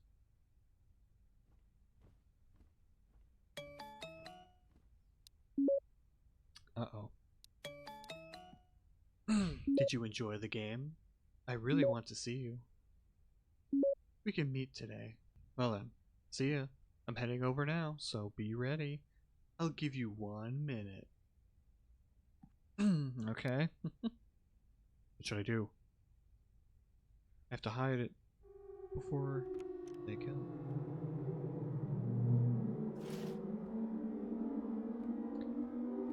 Uh-oh. Did you enjoy the game? I really want to see you. We can meet today. Well then, see ya. I'm heading over now, so be ready. I'll give you 1 minute. Okay. What should I do? I have to hide it before they come.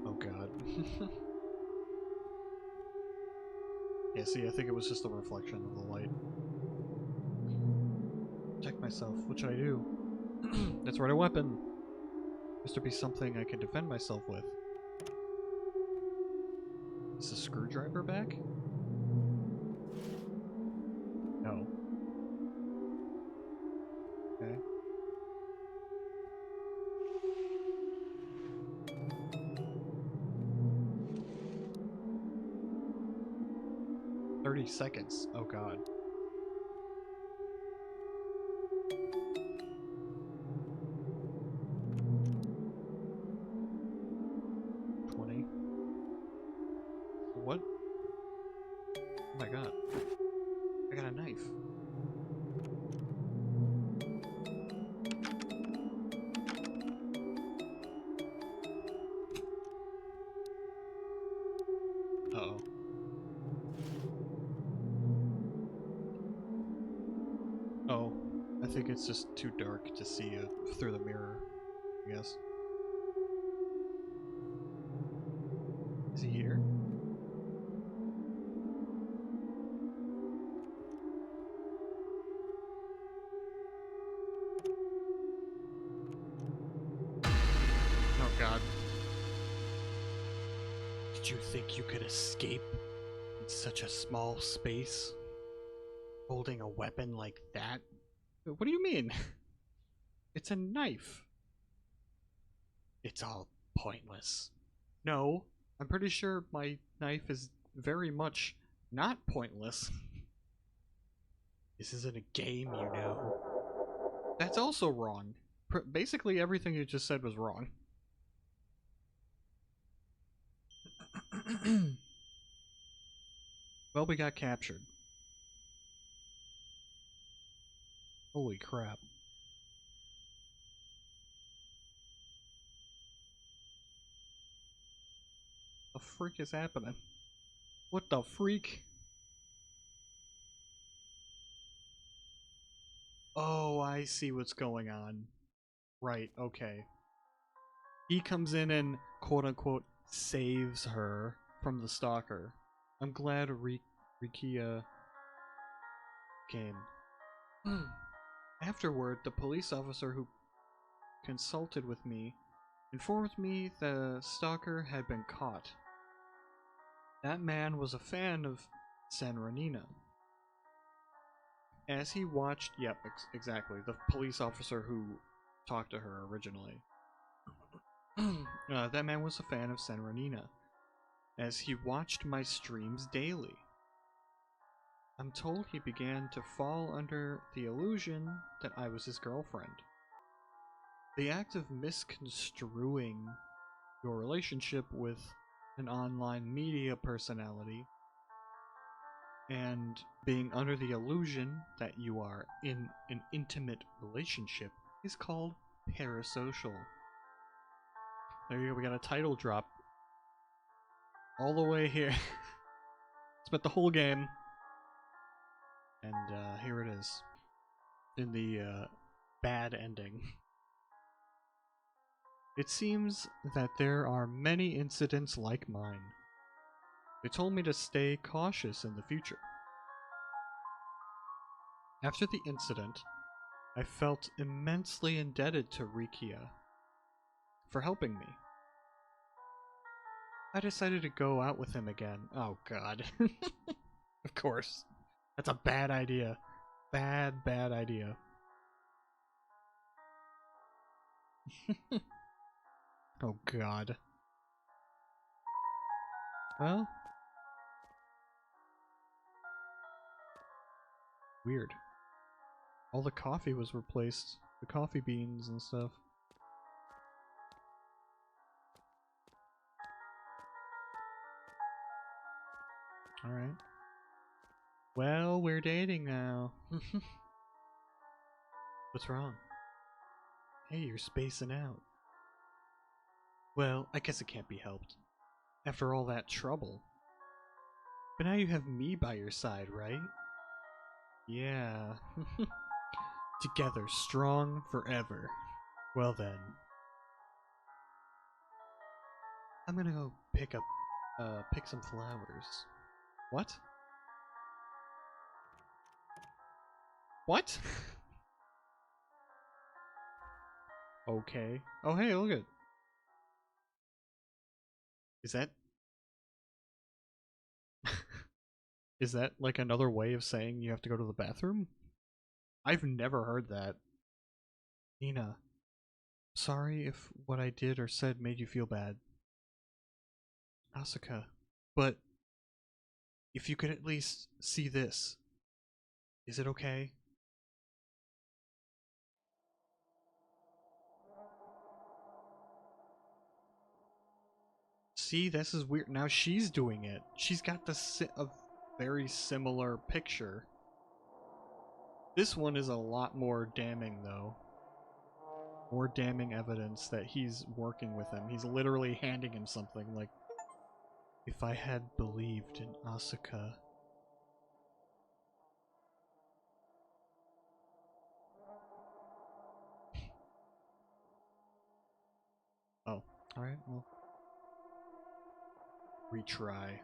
Oh god. Yeah, see, I think it was just the reflection of the light. Protect myself. What should I do? That's right, a weapon. Has to be something I can defend myself with. Is the screwdriver back? No. Okay. 30 seconds. Oh god. 20. What? Oh my god. I got a knife. Uh-oh. Oh. I think it's just too dark to see it through the mirror, I guess. Is he here? Oh god. Did you think you could escape in such a small space? Holding a weapon like that? What do you mean? It's a knife. It's all pointless. No, I'm pretty sure my knife is very much not pointless. This isn't a game, you know. That's also wrong. Basically, everything you just said was wrong. Well, we got captured. Holy crap. The freak is happening? What the freak? Oh, I see what's going on. Right, okay. He comes in and quote-unquote saves her from the stalker. I'm glad Rikia came. Afterward, the police officer who consulted with me informed me the stalker had been caught. That man was a fan of Sanranina. As he watched, yep, exactly, the police officer who talked to her originally. That man was a fan of Sanranina, as he watched my streams daily. I'm told he began to fall under the illusion that I was his girlfriend. The act of misconstruing your relationship with an online media personality and being under the illusion that you are in an intimate relationship is called parasocial. There you go, we got a title drop. All the way here. Spent the whole game. And here it is. In the bad ending. It seems that there are many incidents like mine. They told me to stay cautious in the future. After the incident, I felt immensely indebted to Rikia for helping me. I decided to go out with him again. Oh god. Of course. That's a bad idea. Bad idea. Oh god. Well, weird. All the coffee was replaced. The coffee beans and stuff. Alright. Well, we're dating now. What's wrong? Hey, you're spacing out. Well, I guess it can't be helped. After all that trouble. But now you have me by your side, right? Yeah. Together, strong forever. Well then. I'm gonna go pick some flowers. What? What? Okay. Oh hey, look at. Is that Is that like another way of saying you have to go to the bathroom? I've never heard that. Nina, sorry if what I did or said made you feel bad. Asuka, but if you could at least see this, is it okay? See, this is weird. Now she's doing it. She's got a very similar picture. This one is a lot more damning, though. More damning evidence that he's working with him. He's literally handing him something like, if I had believed in Asuka. Oh, alright, well. Retry.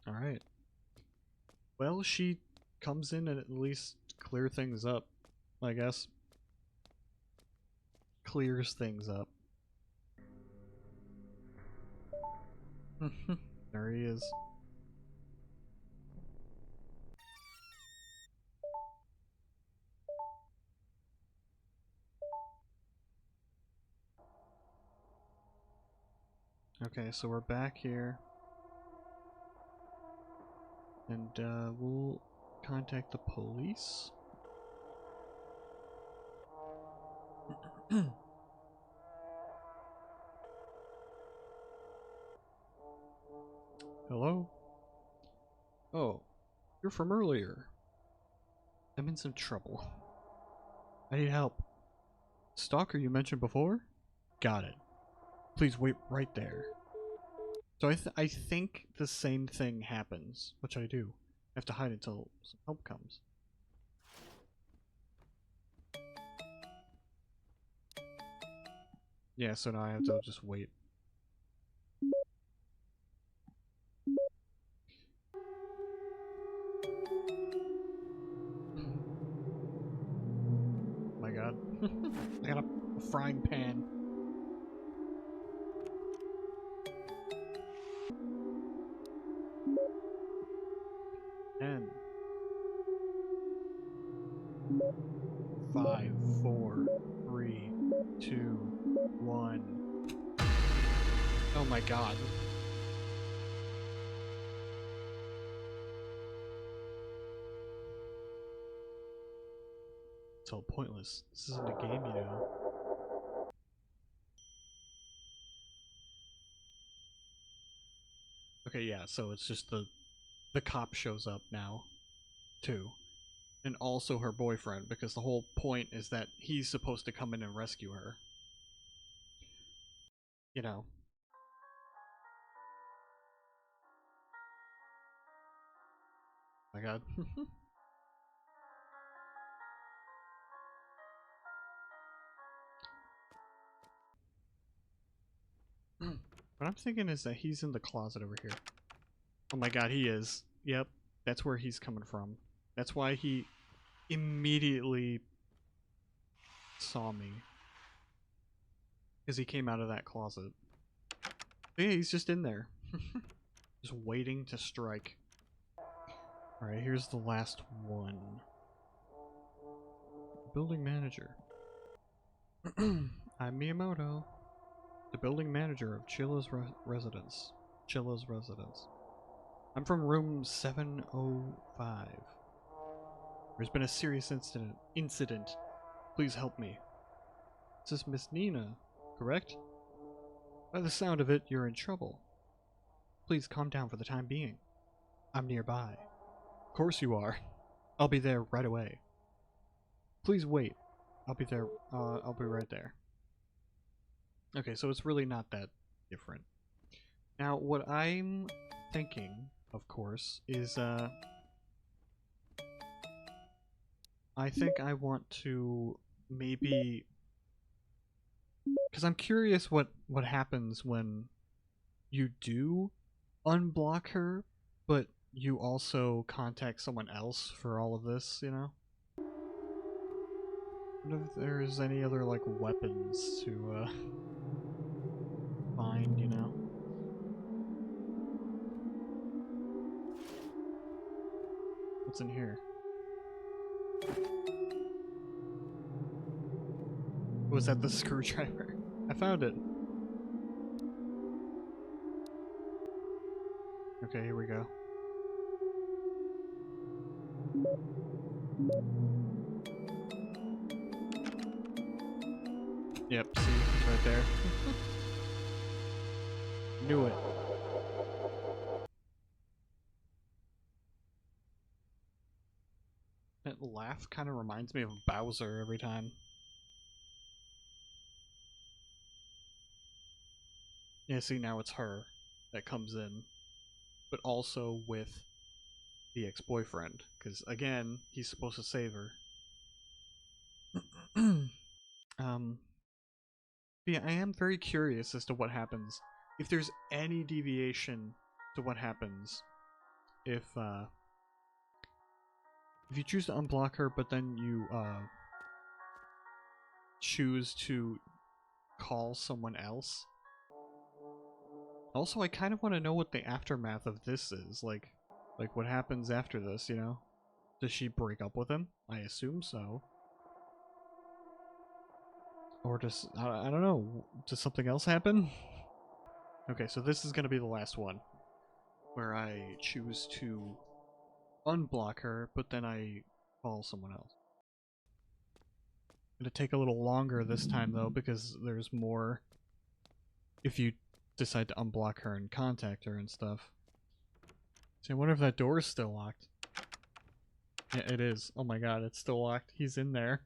Alright. Well, she comes in and at least clear things up, I guess. Clears things up. There he is. Okay, so we're back here. And we'll contact the police. Hello? Oh, you're from earlier. I'm in some trouble. I need help. Stalker you mentioned before? Got it. Please wait right there. So I think the same thing happens, which I do. I have to hide until some help comes. Yeah, so now I have to just wait. My god. I got a frying pan. And 5, 4, 3, 2, 1. Oh my god. It's all pointless. This isn't a game, you know. Okay, yeah, so it's just the cop shows up now, too. And also her boyfriend, because the whole point is that he's supposed to come in and rescue her. You know. Oh my god. What I'm thinking is that he's in the closet over here. Oh my god, he is. Yep, that's where he's coming from. That's why he immediately saw me. Because he came out of that closet. But yeah, he's just in there. Just waiting to strike. Alright, here's the last one. Building manager. I'm Miyamoto, the building manager of Chilla's residence. Chilla's residence. I'm from room 705. There's been a serious incident. Please help me. This is Miss Nina, correct? By the sound of it, you're in trouble. Please calm down for the time being. I'm nearby. Of course you are. I'll be there right away. Please wait. I'll be there. I'll be right there. Okay, so it's really not that different. Now, what I'm thinking, of course, is I think I want to maybe, because I'm curious what happens when you do unblock her, but you also contact someone else for all of this, you know? I wonder if there's any other, like, weapons to, find, you know? What's in here? Was that the screwdriver? I found it. Okay, here we go. Yep, see, it's right there. Knew it. That laugh kind of reminds me of Bowser every time. Yeah, see, now it's her that comes in, but also with the ex-boyfriend, because again, he's supposed to save her. um, yeah, I am very curious as to what happens if there's any deviation to what happens if you choose to unblock her, but then you choose to call someone else. Also, I kind of want to know what the aftermath of this is. Like what happens after this, you know? Does she break up with him? I assume so. Or does... I don't know. Does something else happen? Okay, so this is going to be the last one. Where I choose to unblock her, but then I call someone else. It'll take a little longer this time, though, because there's more... If you decide to unblock her and contact her and stuff. See, I wonder if that door is still locked. Yeah, it is. Oh my god, it's still locked. He's in there.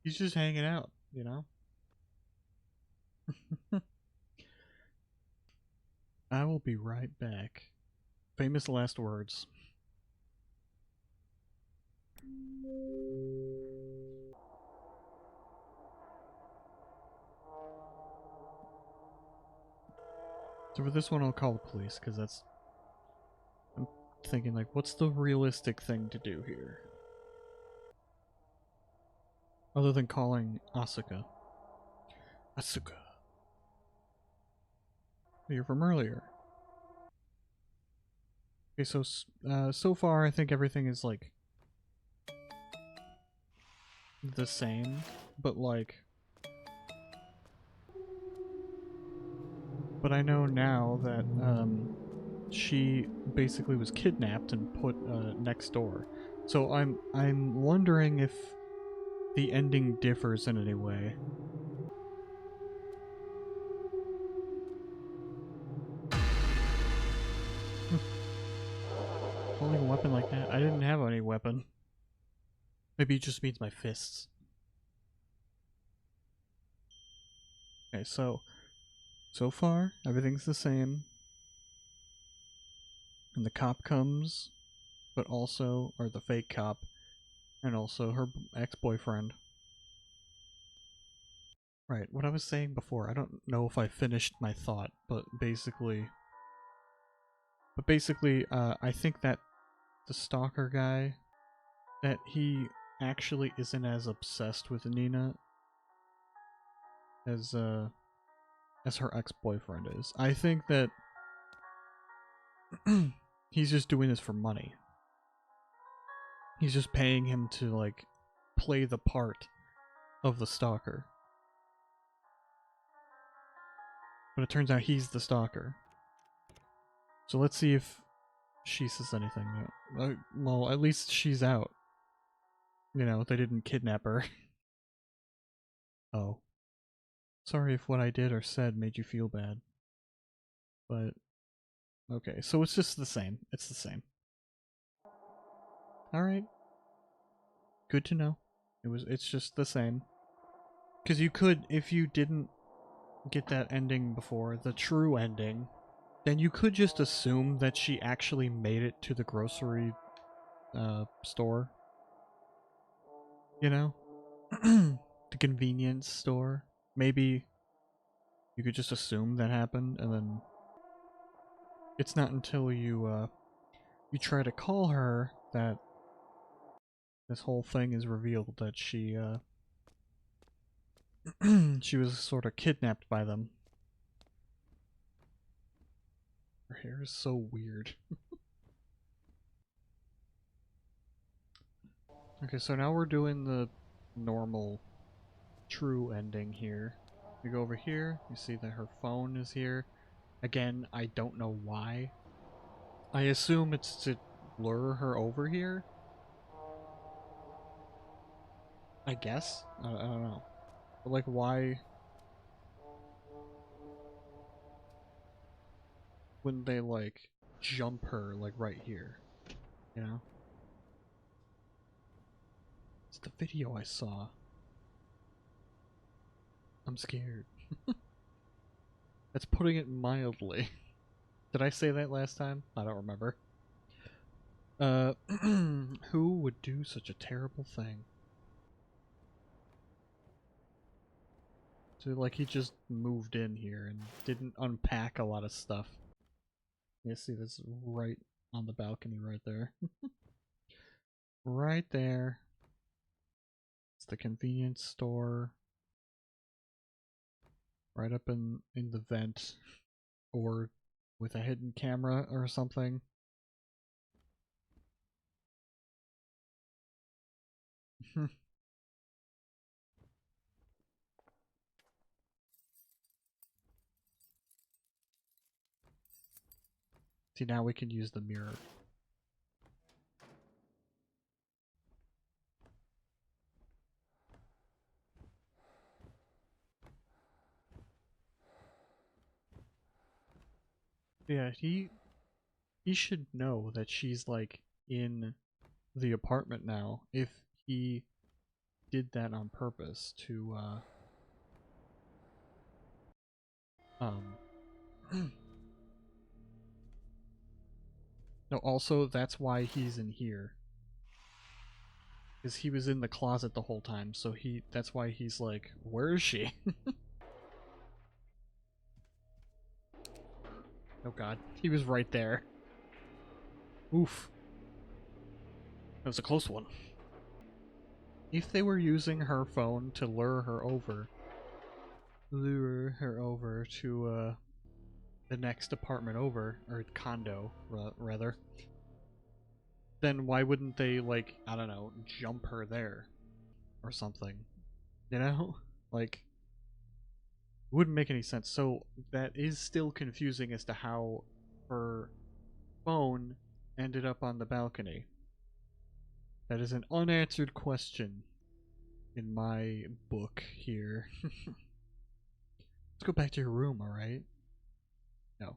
He's just hanging out, you know? I will be right back. Famous last words. So for this one, I'll call the police, because that's... I'm thinking, like, what's the realistic thing to do here? Other than calling Asuka. Asuka. You're from earlier. Okay, so, so far, I think everything is, like, the same, but, like... But I know now that, she basically was kidnapped and put, next door. So I'm wondering if the ending differs in any way. Holding a weapon like that? I didn't have any weapon. Maybe it just means my fists. Okay, so far, everything's the same. And the cop comes, but also, or the fake cop, and also her ex-boyfriend. Right, what I was saying before, I don't know if I finished my thought, but basically, I think that the stalker guy, that he actually isn't as obsessed with Nina as her ex-boyfriend is. I think that he's just doing this for money. He's just paying him to, like, play the part of the stalker. But it turns out he's the stalker. So let's see if she says anything. Well, at least she's out. You know, they didn't kidnap her. Oh. Sorry if what I did or said made you feel bad. But, okay, so it's just the same. It's the same. Alright. Good to know. It's just the same. Because you could, if you didn't get that ending before, the true ending, then you could just assume that she actually made it to the grocery store. You know? The convenience store. Maybe you could just assume that happened, and then it's not until you try to call her that this whole thing is revealed, that she she was sort of kidnapped by them. Her hair is so weird. Okay, so now we're doing the normal true ending here. We go over here, you see that her phone is here. Again, I don't know why. I assume it's to lure her over here? I guess? I don't know. But like, why wouldn't they, like, jump her, like, right here? You know? It's the video I saw. I'm scared. That's putting it mildly. Did I say that last time? I don't remember. Who would do such a terrible thing? So, like, he just moved in here and didn't unpack a lot of stuff. You see this right on the balcony right there. Right there. It's the convenience store. Right up in the vent. Or with a hidden camera or something. See, now we can use the mirror. Yeah, he should know that she's, like, in the apartment now if he did that on purpose to um no, also that's why he's in here, because he was in the closet the whole time, so that's why he's like, where is she? Oh god, he was right there. Oof, that was a close one. If they were using her phone to lure her over to the next apartment over, or condo rather, then why wouldn't they, like, I don't know, jump her there or something? You know? Like, it wouldn't make any sense. So that is still confusing as to how her phone ended up on the balcony. That is an unanswered question in my book here. Let's go back to your room, alright? No.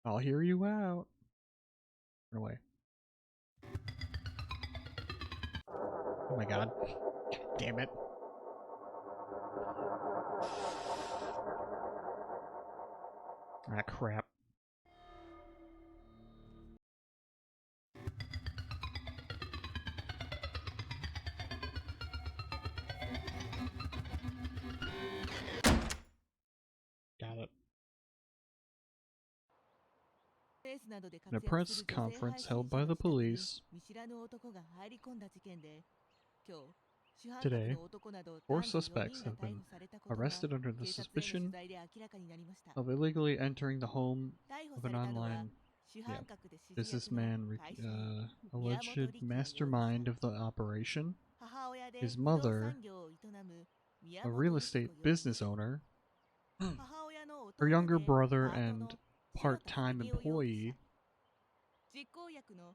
I'll hear you out. Run away. Oh my god. Damn it. Ah, crap. Got it. In a press conference held by the police today, 4 suspects have been arrested under the suspicion of illegally entering the home of an online businessman, alleged mastermind of the operation. His mother, a real estate business owner, her younger brother and part-time employee,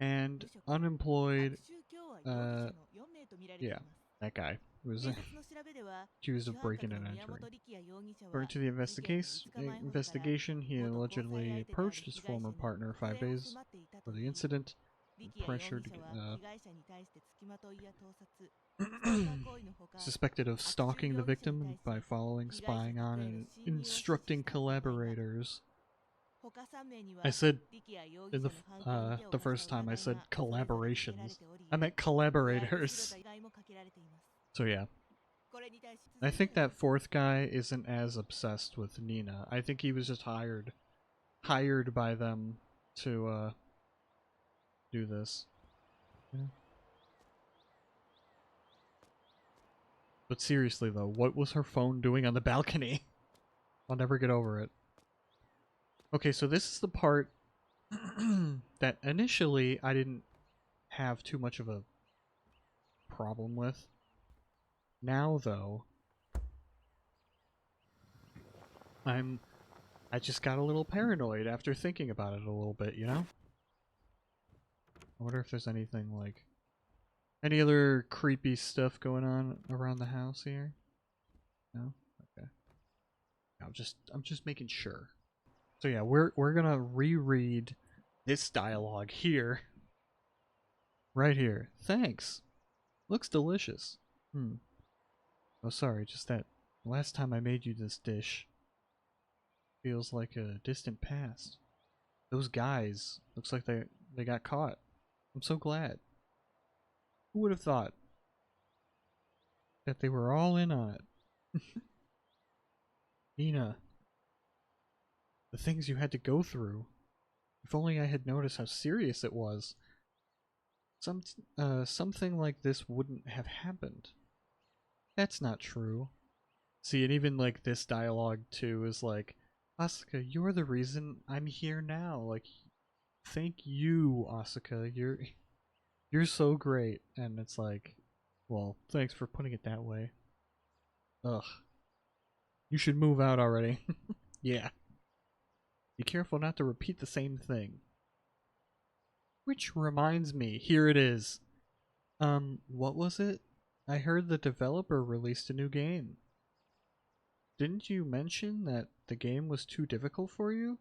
and unemployed, yeah, that guy who was accused of breaking and entering. According to the investigation, he allegedly approached his former partner 5 days for the incident and pressured, suspected of stalking the victim by following, spying on, and instructing collaborators. I said in the first time I said collaborations. I meant collaborators. So yeah. I think that fourth guy isn't as obsessed with Nina. I think he was just hired by them to do this. Yeah. But seriously though, what was her phone doing on the balcony? I'll never get over it. Okay, so this is the part that initially I didn't have too much of a problem with. Now though, I just got a little paranoid after thinking about it a little bit, you know? I wonder if there's anything like any other creepy stuff going on around the house here? No? Okay. I'm just making sure. So yeah, we're gonna reread this dialogue here. Right here. Thanks. Looks delicious. Hmm. Oh sorry, just that last time I made you this dish feels like a distant past. Those guys, looks like they got caught. I'm so glad. Who would have thought that they were all in on it? Nina, the things you had to go through. If only I had noticed how serious it was. Something like this wouldn't have happened. That's not true. See, and even like this dialogue too is like, Asuka, you're the reason I'm here now. Like, thank you, Asuka. You're so great. And it's like, well, thanks for putting it that way. Ugh. You should move out already. Yeah. Be careful not to repeat the same thing. Which reminds me, here it is. What was it? I heard the developer released a new game. Didn't you mention that the game was too difficult for you?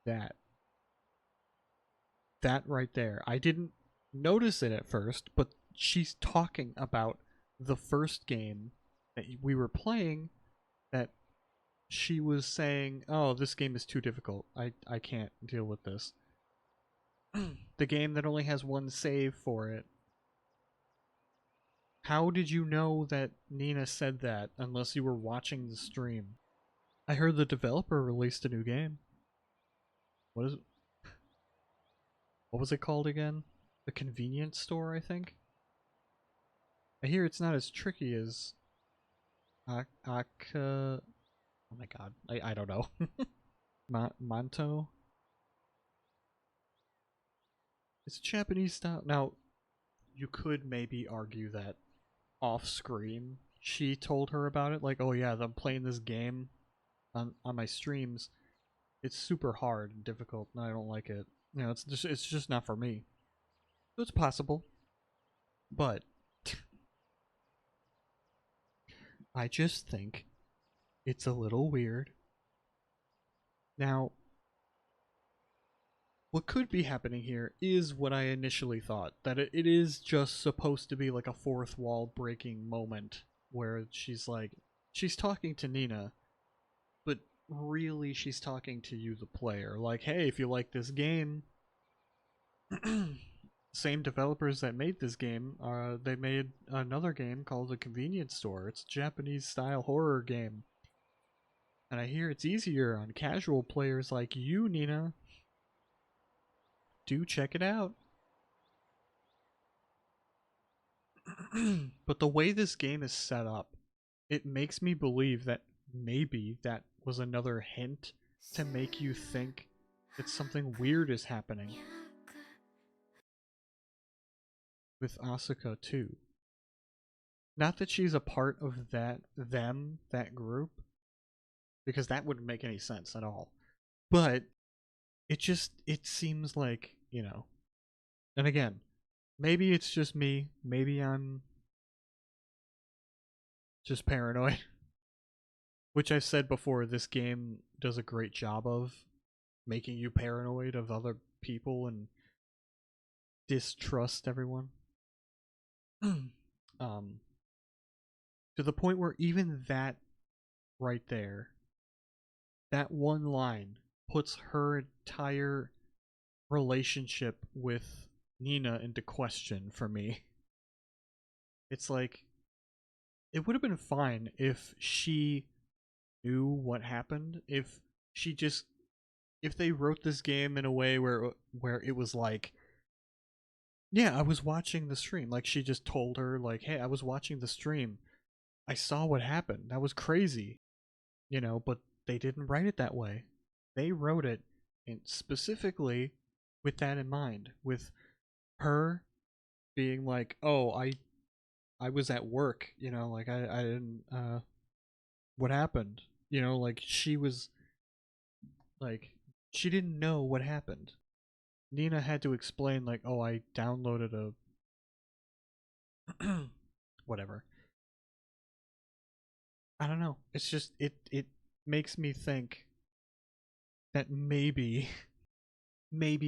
That. That right there. I didn't notice it at first, but she's talking about the first game that we were playing that she was saying, "Oh, this game is too difficult. I can't deal with this." The game that only has one save for it. How did you know that Nina said that unless you were watching the stream? I heard the developer released a new game. What is it? What was it called again? The convenience store, I think. I hear it's not as tricky as Aka. Oh my god, I don't know. Manto. It's Japanese style. Now, you could maybe argue that off screen she told her about it, like, oh yeah, I'm playing this game on my streams. It's super hard and difficult, and I don't like it. You know, it's just not for me. So it's possible, but I just think it's a little weird. Now, what could be happening here is what I initially thought, that it is just supposed to be like a fourth wall breaking moment where she's talking to Nina, but really she's talking to you, the player. Like, hey, if you like this game, same developers that made this game, they made another game called The Convenience Store. It's a Japanese style horror game. And I hear it's easier on casual players like you, Nina. Do check it out. But the way this game is set up, it makes me believe that maybe that was another hint to make you think that something weird is happening with Asuka too. Not that she's a part of that group, because that wouldn't make any sense at all. But it seems like, you know. And again, maybe it's just me, maybe I'm just paranoid. Which I've said before, this game does a great job of making you paranoid of other people and distrust everyone. um, to the point where even that right there, that one line puts her entire relationship with Nina into question for me. It's like, it would have been fine if she knew what happened, she just if they wrote this game in a way where it was like, yeah, I was watching the stream. Like, she just told her, like, hey, I was watching the stream. I saw what happened. That was crazy. You know, but they didn't write it that way. They wrote it specifically with that in mind, with her being like, "Oh, I was at work, you know, like I didn't what happened?" You know, like she was like she didn't know what happened. Nina had to explain like, "Oh, I downloaded a whatever." I don't know. It's just it makes me think that maybe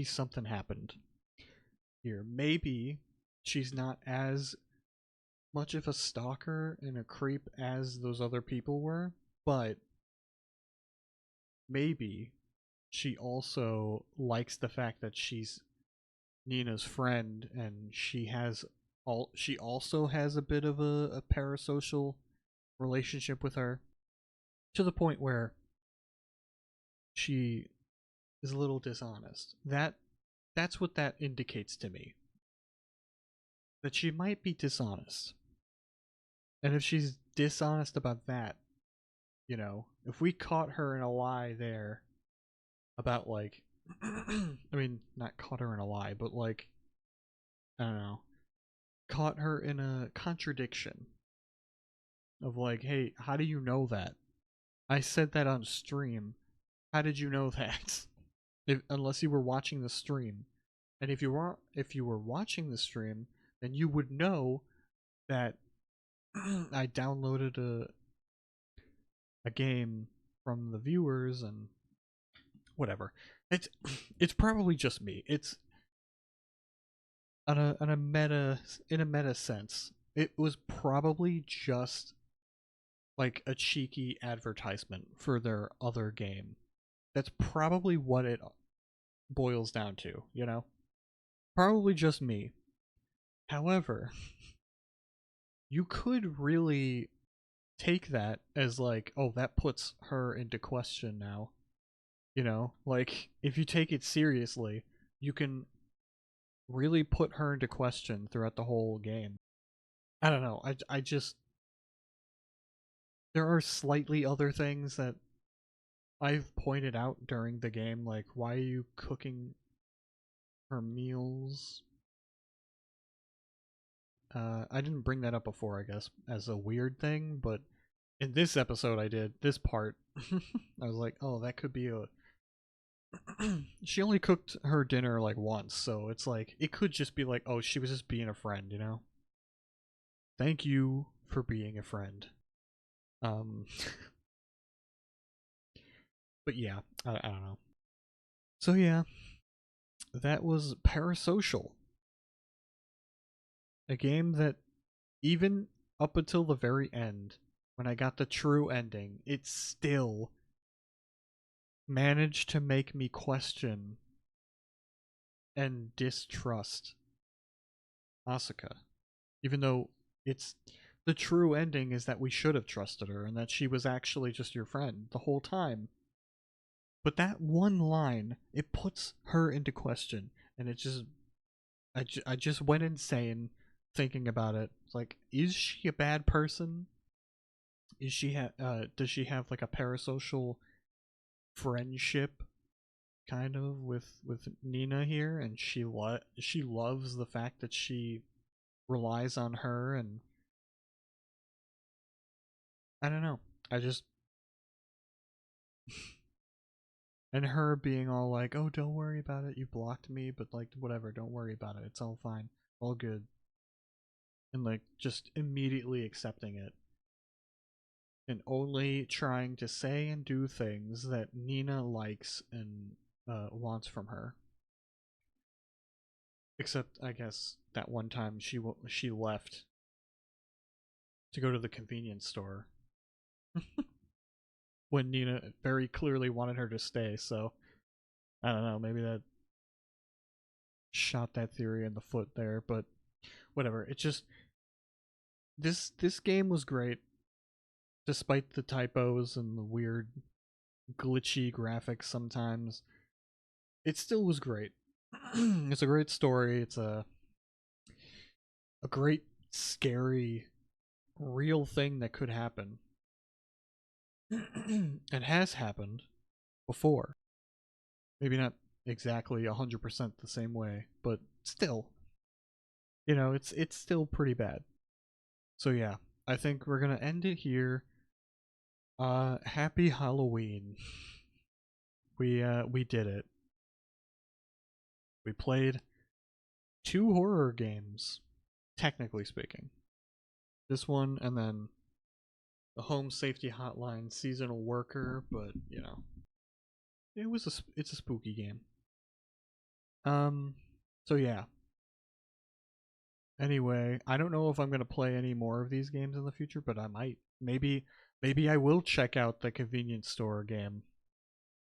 something happened here. Maybe she's not as much of a stalker and a creep as those other people were, but maybe she also likes the fact that she's Nina's friend and she also has a bit of a parasocial relationship with her to the point where she is a little dishonest. That's what that indicates to me. That she might be dishonest. And if she's dishonest about that, you know, if we caught her in a lie there about like I mean, not caught her in a lie, but like I don't know, caught her in a contradiction of like, "Hey, how do you know that? I said that on stream. How did you know that?" Unless you were watching the stream. And if you were watching the stream, then you would know that I downloaded a game from the viewers and whatever. It's it's probably just me. It's on a meta in a meta sense. It was probably just like a cheeky advertisement for their other game. That's probably what it boils down to, you know? Probably just me. However, you could really take that as like, oh, that puts her into question now. You know, like if you take it seriously, you can really put her into question throughout the whole game. I don't know. I just there are slightly other things that I've pointed out during the game, like why are you cooking her meals? I didn't bring that up before, I guess, as a weird thing, but in this episode I did this part. I was like, oh, that could be a she only cooked her dinner like once, so it's like it could just be like, oh, she was just being a friend, you know? Thank you for being a friend. Um but yeah, I don't know. So yeah, that was Parasocial, a game that even up until the very end, when I got the true ending, it still managed to make me question and distrust Asuka. Even though it's the true ending is that we should have trusted her and that she was actually just your friend the whole time. But that one line, it puts her into question, and it just I just went insane thinking about it. It's like, is she a bad person? Is she does she have like a parasocial friendship kind of with Nina here, and she loves the fact that she relies on her, and I don't know. I just and her being all like, "Oh, don't worry about it. You blocked me, but like whatever, don't worry about it. It's all fine. All good." And like just immediately accepting it and only trying to say and do things that Nina likes and wants from her. Except, I guess that one time she left to go to the convenience store when Nina very clearly wanted her to stay. So I don't know. Maybe that shot that theory in the foot there, but whatever. It just this game was great, despite the typos and the weird glitchy graphics sometimes. It still was great. It's a great story. It's a great scary real thing that could happen and has happened before. Maybe not exactly 100% the same way, but still. You know, it's still pretty bad. So yeah, I think we're gonna end it here. Happy Halloween. We did it. We played two horror games, technically speaking. This one and then the Home Safety Hotline Seasonal Worker, but you know, it's a spooky game. Um, so yeah. Anyway, I don't know if I'm gonna play any more of these games in the future, but I might. Maybe I will check out the convenience store game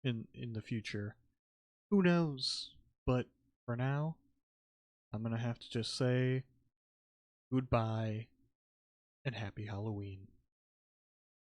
in the future. Who knows? But for now, I'm gonna have to just say goodbye and happy Halloween.